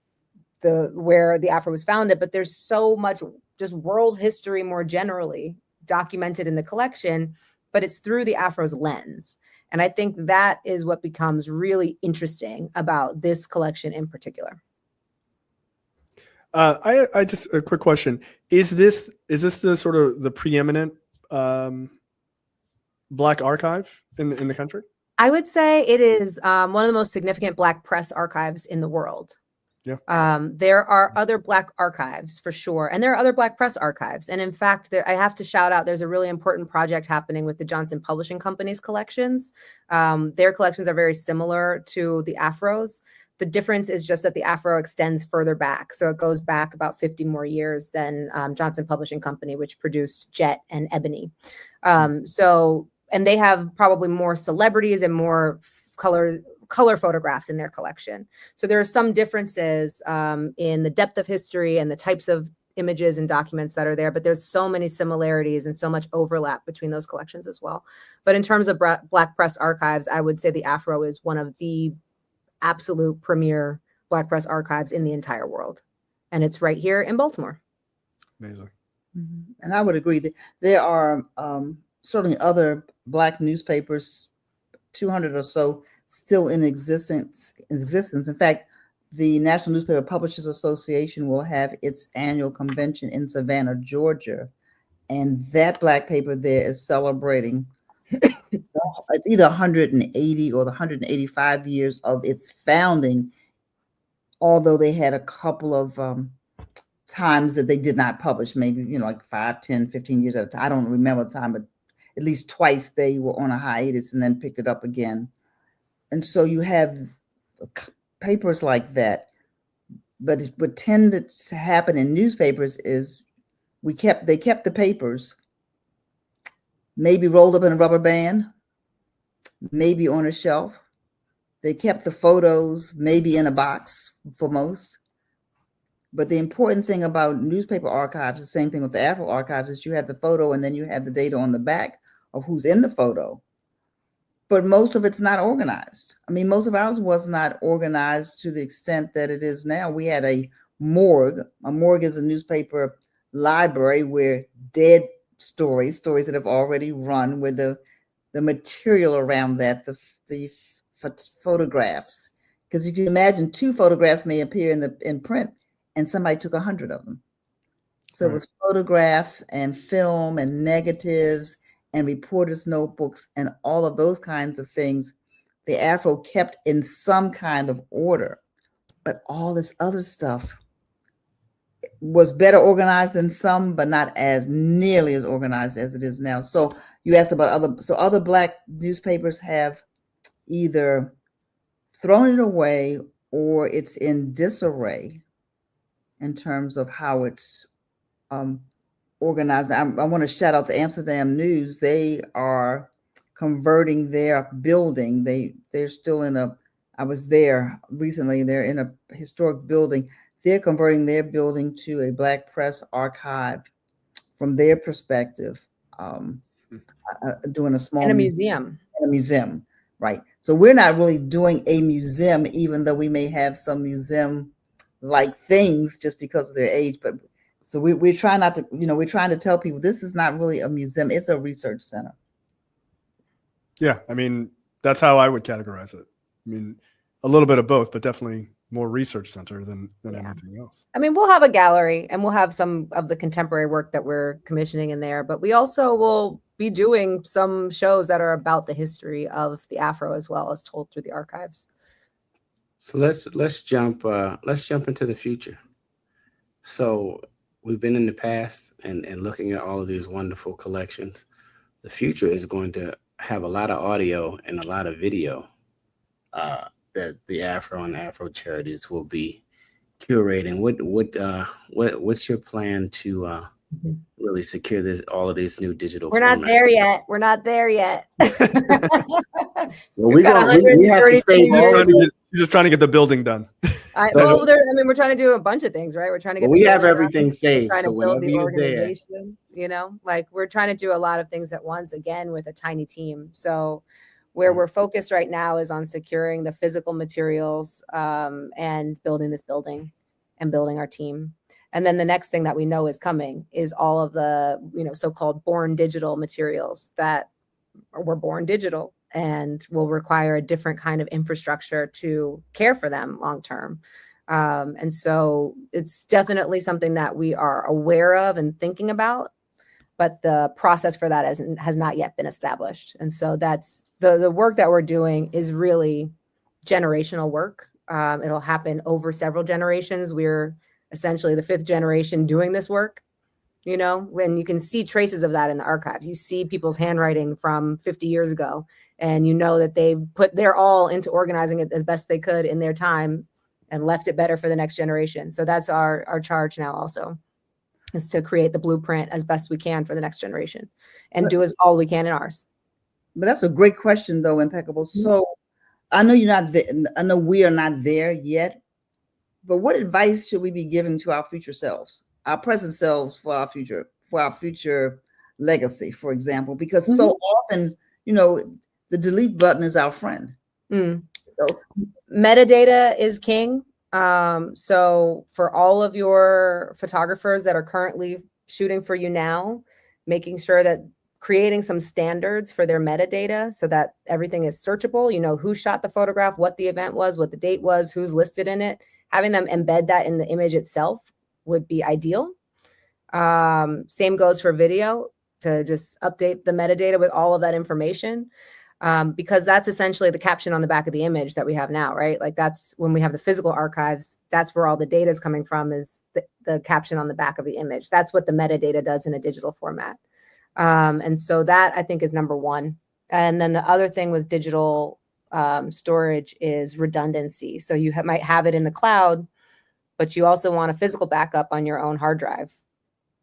where the Afro was founded, but there's so much just world history more generally documented in the collection, but it's through the Afro's lens. And I think that is what becomes really interesting about this collection in particular. I just a quick question: Is this the sort of the preeminent Black archive in the country? I would say it is one of the most significant Black press archives in the world. Yeah. There are other Black archives for sure, and there are other Black press archives. And in fact, I have to shout out, there's a really important project happening with the Johnson Publishing Company's collections. Their collections are very similar to the Afro's. The difference is just that the Afro extends further back. So it goes back about 50 more years than Johnson Publishing Company, which produced Jet and Ebony. And they have probably more celebrities and more color photographs in their collection. So there are some differences in the depth of history and the types of images and documents that are there, but there's so many similarities and so much overlap between those collections as well. But in terms of Black press archives, I would say the Afro is one of the absolute premier Black press archives in the entire world. And it's right here in Baltimore. Amazing. Mm-hmm. And I would agree that there are certainly other Black newspapers, 200 or so, still in existence. In fact, the National Newspaper Publishers Association will have its annual convention in Savannah, Georgia. And that Black paper there is celebrating it's either 180 or the 185 years of its founding, although they had a couple of times that they did not publish, maybe, like 5, 10, 15 years at a time. I don't remember the time, but at least twice they were on a hiatus and then picked it up again. And so you have papers like that. But what tended to happen in newspapers is they kept the papers, maybe rolled up in a rubber band, maybe on a shelf. They kept the photos maybe in a box for most. But the important thing about newspaper archives, the same thing with the Afro Archives, is you have the photo and then you have the data on the back of who's in the photo. But most of it's not organized. I mean, most of ours was not organized to the extent that it is now. We had a morgue. A morgue is a newspaper library where dead stories that have already run, with the material around that, the photographs. Because you can imagine 2 photographs may appear in print and somebody took 100 of them. So It was photograph and film and negatives and reporters' notebooks and all of those kinds of things. The Afro kept in some kind of order, but all this other stuff was better organized than some, but not as nearly as organized as it is now. So you asked about other Black newspapers have either thrown it away or it's in disarray in terms of how it's organized. I want to shout out the Amsterdam News. They are converting their building. They're still I was there recently. They're in a historic building. They're converting their building to a Black press archive from their perspective, doing a small museum. In a museum, right? So we're not really doing a museum, even though we may have some museum-like things just because of their age. But so we're trying not to, we're trying to tell people this is not really a museum; it's a research center. Yeah, I mean, that's how I would categorize it. I mean, a little bit of both, but definitely more research center than anything else. I mean, we'll have a gallery and we'll have some of the contemporary work that we're commissioning in there, but we also will be doing some shows that are about the history of the Afro as well as told through the archives. So let's jump into the future. So we've been in the past and looking at all of these wonderful collections. The future is going to have a lot of audio and a lot of video that the Afro and Afro Charities will be curating. What's your plan to really secure all of these new digital We're formats? not there yet. We're not there yet. Well, we have to stay. You're just trying to get the building done. We're trying to do a bunch of things, right? We're trying to get. We have everything saved, so whenever you're there, you know, like we're trying to do a lot of things at once. Again, with a tiny team. So, where we're focused right now is on securing the physical materials and building this building and building our team. And then the next thing that we know is coming is all of the, so-called born digital materials that were born digital and will require a different kind of infrastructure to care for them long term. And so it's definitely something that we are aware of and thinking about, but the process for that has not yet been established. And so that's the work that we're doing is really generational work. It'll happen over several generations. We're essentially the 5th generation doing this work. When you can see traces of that in the archives, you see people's handwriting from 50 years ago, and that they put their all into organizing it as best they could in their time and left it better for the next generation. So that's our charge now also, is to create the blueprint as best we can for the next generation and do all we can in ours. But that's a great question, though, Impeccable. So I know you're not there. I know we are not there yet, but what advice should we be giving to our future selves, our present selves, for our future legacy, for example? Because so often, the delete button is our friend. So, metadata is king. So for all of your photographers that are currently shooting for you now, making sure that creating some standards for their metadata so that everything is searchable, who shot the photograph, what the event was, what the date was, who's listed in it, having them embed that in the image itself would be ideal. Same goes for video, to just update the metadata with all of that information. Because that's essentially the caption on the back of the image that we have now, right? Like that's when we have the physical archives, that's where all the data is coming from, is the caption on the back of the image. That's what the metadata does in a digital format. And so that, I think, is number one. And then the other thing with digital storage is redundancy. So you might have it in the cloud, but you also want a physical backup on your own hard drive.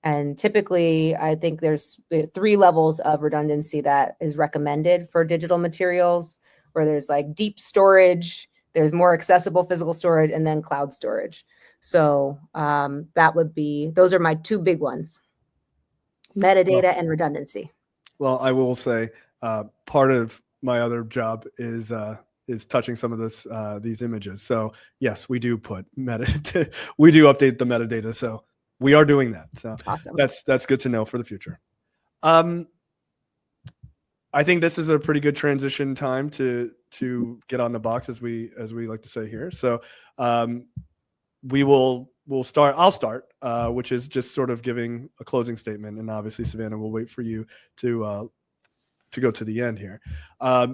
And typically, I think there's 3 levels of redundancy that is recommended for digital materials, where there's like deep storage, there's more accessible physical storage, and then cloud storage. So those are my 2 big ones: metadata and redundancy. Well, I will say part of my other job is touching some of these images. So yes, we do put we do update the metadata. So we are doing that. So awesome. That's good to know for the future. I think this is a pretty good transition time to get on the box, as we like to say here. So we'll start. I'll start, which is just sort of giving a closing statement, and obviously Savannah will wait for you to go to the end here.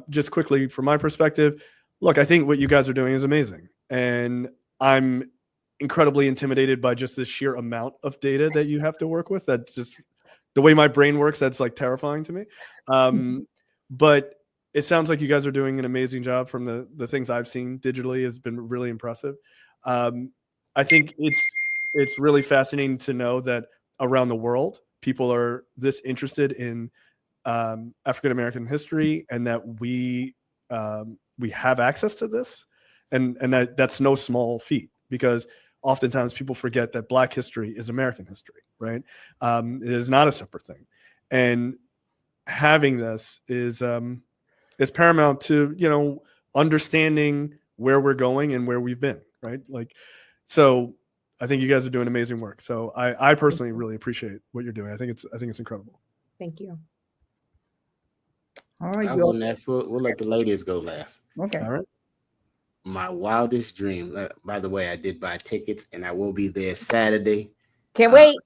Just quickly, from my perspective, look, I think what you guys are doing is amazing, and I'm incredibly intimidated by just the sheer amount of data that you have to work with. That's just the way my brain works. That's like terrifying to me. But it sounds like you guys are doing an amazing job. From the things I've seen digitally, has been really impressive. I think it's really fascinating to know that around the world, people are this interested in African American history, and that we have access to this, and that's no small feat, because oftentimes people forget that Black history is American history, right? It is not a separate thing. And having this is paramount to, understanding where we're going and where we've been, right? Like, so I think you guys are doing amazing work. So I personally really appreciate what you're doing. I think it's incredible. Thank you. All right. I'll go next. We'll let the ladies go last. Okay. All right. My wildest dream. By the way, I did buy tickets, and I will be there Saturday. Can't wait.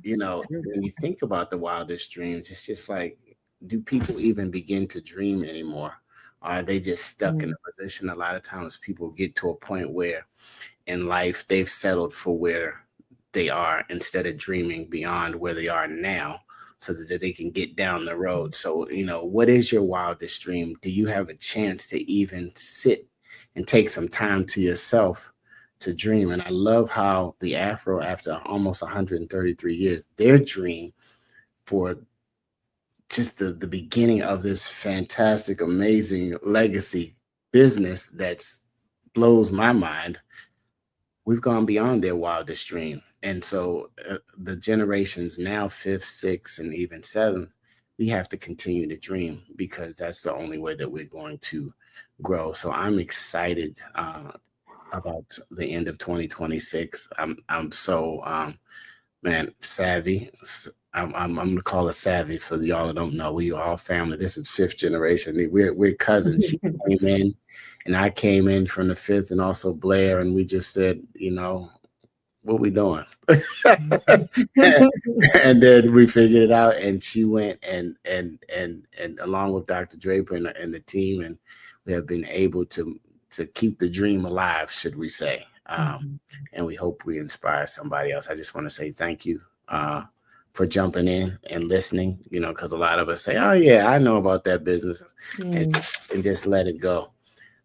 You know, when you think about the wildest dreams, it's just like, do people even begin to dream anymore? Are they just stuck in a position? A lot of times people get to a point where in life they've settled for where they are instead of dreaming beyond where they are now so that they can get down the road. So, you know, what is your wildest dream? Do you have a chance to even sit and take some time to yourself to dream? And I love how the Afro, after almost 133 years, their dream for just the beginning of this fantastic, amazing legacy business that's blows my mind. We've gone beyond their wildest dream. And so the generations now, 5th, 6th, and even 7th, we have to continue to dream because that's the only way that we're going to grow. So I'm excited about the end of 2026. I'm so savvy. I'm gonna call her savvy for y'all that don't know. We are all family. This is 5th generation. We're cousins. She came in, and I came in from the 5th, and also Blair, and we just said, you know, what we doing? And then we figured it out, and she went and along with Dr. Draper and the team, and we have been able to keep the dream alive, should we say. And we hope we inspire somebody else. I just want to say thank you for jumping in and listening, you know, because a lot of us say, oh yeah, I know about that business, and just let it go.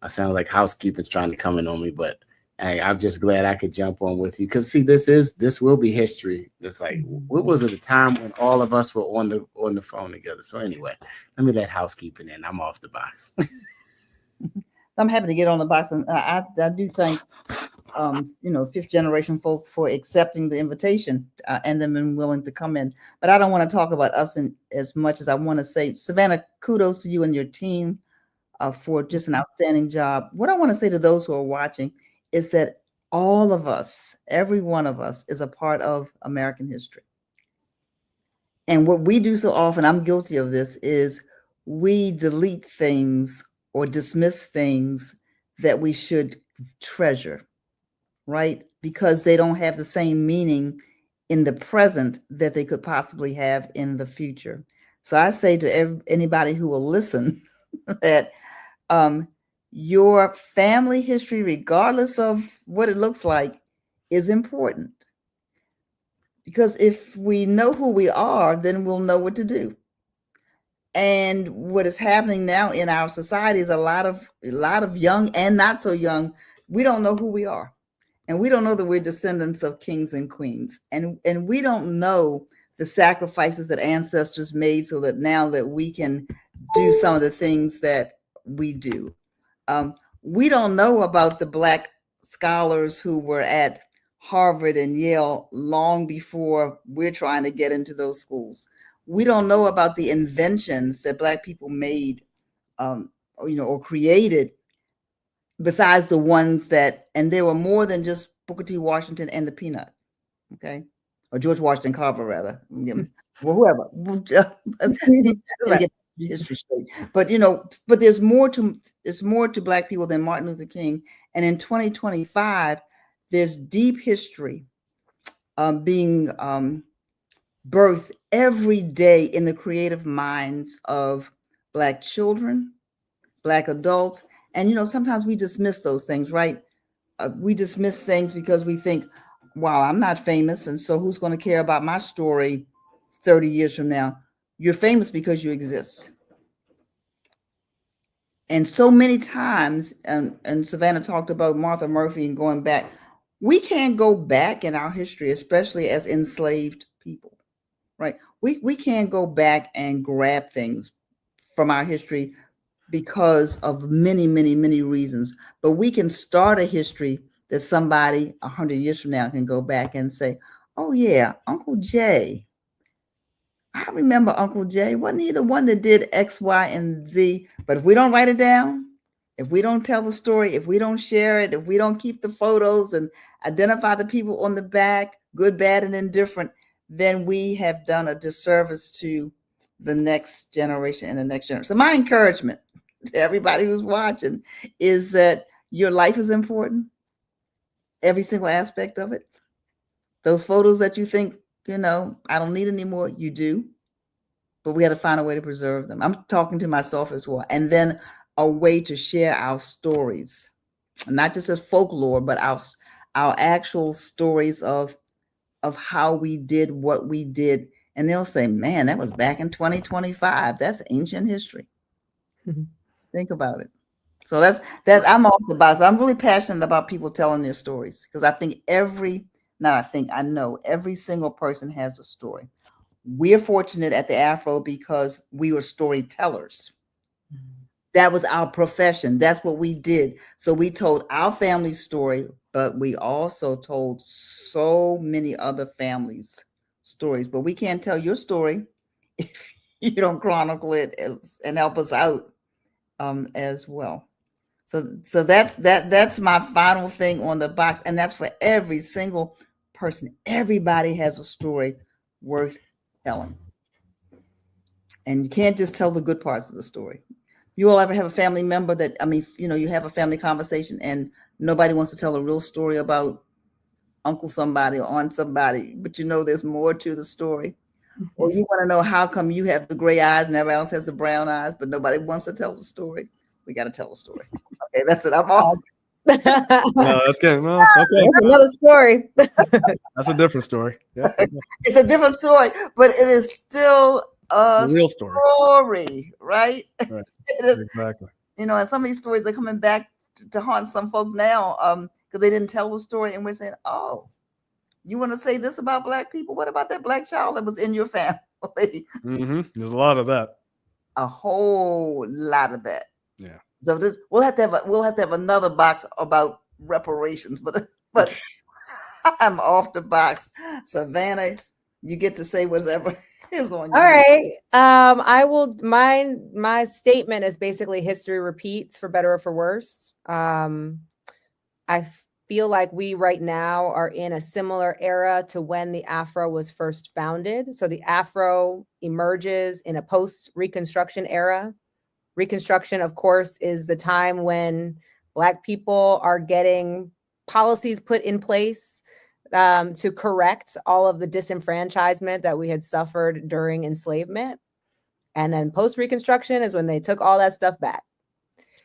I sound like housekeeping's trying to come in on me, but hey, I'm just glad I could jump on with you. Because see, this will be history. It's like, what was it, a time when all of us were on the phone together? So anyway, let me let housekeeping in. I'm off the box. I'm happy to get on the box, and I do thank you know, 5th generation folk for accepting the invitation and them being willing to come in. But I don't want to talk about us as much as I want to say, Savannah, kudos to you and your team for just an outstanding job. What I want to say to those who are watching is that all of us, every one of us, is a part of American history. And what we do so often, I'm guilty of this, is we delete things or dismiss things that we should treasure, right? Because they don't have the same meaning in the present that they could possibly have in the future. So I say to anybody who will listen that your family history, regardless of what it looks like, is important. Because if we know who we are, then we'll know what to do. And what is happening now in our society is a lot of young and not so young, we don't know who we are. And we don't know that we're descendants of kings and queens. And we don't know the sacrifices that ancestors made so that now that we can do some of the things that we do. We don't know about the Black scholars who were at Harvard and Yale long before we're trying to get into those schools. We don't know about the inventions that Black people made, you know, or created, besides the ones that, and there were more than just Booker T. Washington and the peanut, okay, or George Washington Carver, rather, well, whoever. Get history straight. But you know, but there's more to Black people than Martin Luther King. And in 2025, there's deep history being birthed every day in the creative minds of Black children, Black adults. And, you know, sometimes we dismiss those things, right? We dismiss things because we think, wow, I'm not famous, and so who's going to care about my story 30 years from now? You're famous because you exist. And so many times, and Savannah talked about Martha Murphy and going back, we can't go back in our history, especially as enslaved people, right? We can't go back and grab things from our history because of many, many, many reasons. But we can start a history that somebody 100 years from now can go back and say, oh yeah, Uncle Jay. I remember Uncle Jay. Wasn't he the one that did X, Y, and Z? But if we don't write it down, if we don't tell the story, if we don't share it, if we don't keep the photos and identify the people on the back, good, bad, and indifferent, then we have done a disservice to the next generation and the next generation. So my encouragement to everybody who's watching is that your life is important, every single aspect of it. Those photos that you think, I don't need anymore, you do. But we had to find a way to preserve them. I'm talking to myself as well. And then a way to share our stories, not just as folklore, but our actual stories of how we did what we did. And they'll say, man, that was back in 2025. That's ancient history. Mm-hmm. Think about it. So that's I'm off the box, but I'm really passionate about people telling their stories, because I know every single person has a story. We're fortunate at the Afro because we were storytellers. That was our profession. That's what we did. So we told our family story, but we also told so many other families' stories. But we can't tell your story if you don't chronicle it and help us out as well. So that's my final thing on the box, and that's for every single person. Everybody has a story worth telling, and you can't just tell the good parts of the story. You all ever have a family member that, you have a family conversation and nobody wants to tell a real story about uncle somebody or aunt somebody, but there's more to the story. Mm-hmm. Or you want to know how come you have the gray eyes and everybody else has the brown eyes, but nobody wants to tell the story. We got to tell the story. Okay, that's it. I'm off. No, that's good. Well, okay. That's another story. That's a different story. Yeah. It's a different story, but it is still a real story, right? Right. It is, exactly. And some of these stories are coming back to haunt some folk now because they didn't tell the story, and we're saying, oh, you want to say this about Black people? What about that Black child that was in your family? Mm-hmm. There's a lot of that. A whole lot of that. Yeah. So we'll have to have another box about reparations, but I'm off the box. Savannah, you get to say whatever is on you. All right. I will. My statement is basically history repeats, for better or for worse. I feel like we right now are in a similar era to when the Afro was first founded. So the Afro emerges in a post-Reconstruction era. Reconstruction, of course, is the time when Black people are getting policies put in place to correct all of the disenfranchisement that we had suffered during enslavement. And then post-Reconstruction is when they took all that stuff back.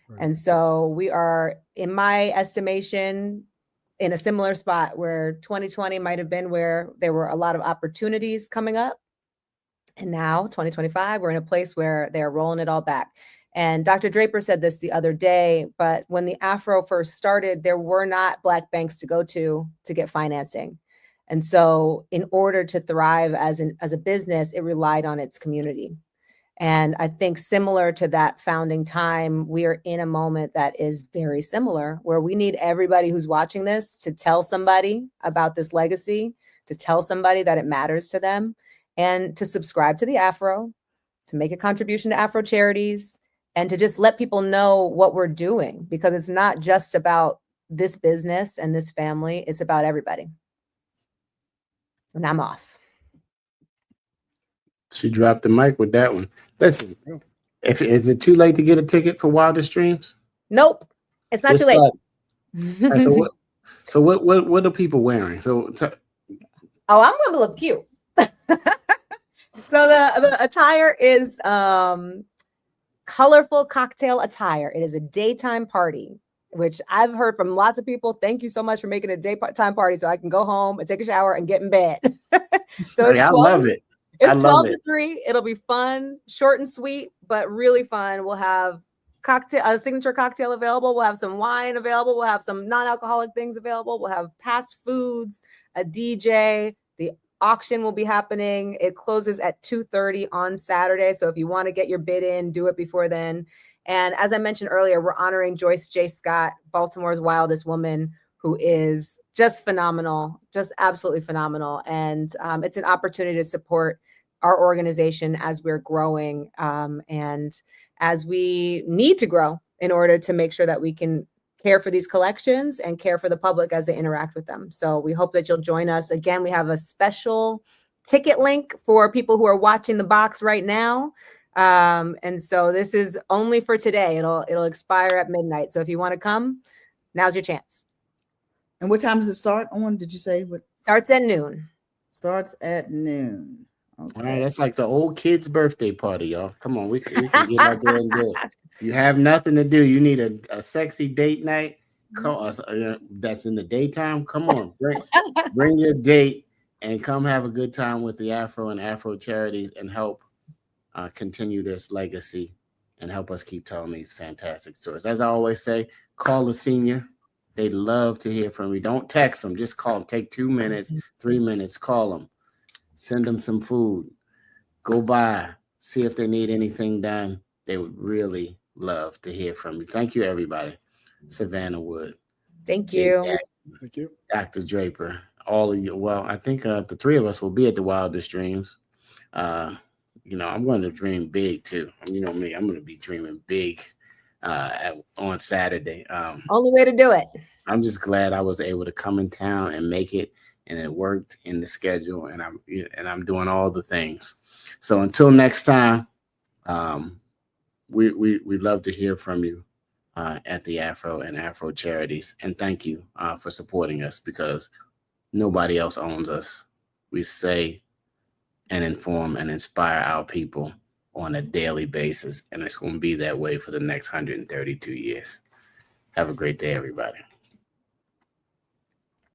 Right. And so we are, in my estimation, in a similar spot where 2020 might have been where there were a lot of opportunities coming up. And now 2025, we're in a place where they're rolling it all back. And Dr. Draper said this the other day, but when the Afro first started, there were not Black banks to go to get financing. And so in order to thrive as a business, it relied on its community. And I think similar to that founding time, we are in a moment that is very similar, where we need everybody who's watching this to tell somebody about this legacy, to tell somebody that it matters to them, and to subscribe to the Afro, to make a contribution to AFRO Charities, and to just let people know what we're doing, because it's not just about this business and this family, it's about everybody. And I'm off. She dropped the mic with that one. Listen, is it too late to get a ticket for Wildest Dreams? Nope, it's not too late. Right, so what are people wearing? I'm gonna look cute. So the attire is colorful cocktail attire. It is a daytime party, which I've heard from lots of people. Thank you so much for making a daytime party so I can go home and take a shower and get in bed. So I love it. It's 12 to 3. It'll be fun, short and sweet, but really fun. We'll have a signature cocktail available. We'll have some wine available. We'll have some non-alcoholic things available. We'll have past foods, a DJ. The auction will be happening. It closes at 2:30 on Saturday. So if you want to get your bid in, do it before then. And as I mentioned earlier, we're honoring Joyce J. Scott, Baltimore's wildest woman, who is just phenomenal, just absolutely phenomenal. And it's an opportunity to support our organization as we're growing and as we need to grow in order to make sure that we can care for these collections and care for the public as they interact with them. So we hope that you'll join us. Again, we have a special ticket link for people who are watching the box right now. And so this is only for today. It'll expire at midnight. So if you want to come, now's your chance. And what time does it start on? Did you say what? Starts at noon. Starts at noon. Okay. All right, that's like the old kid's birthday party, y'all. Come on, we can get out there and do it. You have nothing to do. You need a sexy date night. Call us. That's in the daytime. Come on, bring your date and come have a good time with the Afro and Afro Charities and help continue this legacy and help us keep telling these fantastic stories. As I always say, call a senior. They love to hear from you. Don't text them. Just call them. Take 2 minutes, 3 minutes. Call them. Send them some food. Go by. See if they need anything done. They would really love to hear from you. Thank you, everybody. Savannah Wood. Thank you. Thank you. Dr. Draper. All of you. Well, I think the three of us will be at the Wildest Dreams. I'm going to dream big, too. You know me. I'm going to be dreaming big on Saturday. Only way to do it. I'm just glad I was able to come in town and make it, and it worked in the schedule, and I'm doing all the things. So until next time, we'd love to hear from you at the Afro and Afro Charities, and thank you for supporting us, because nobody else owns us. We say and inform and inspire our people on a daily basis, and it's going to be that way for the next 132 years. Have a great day, everybody.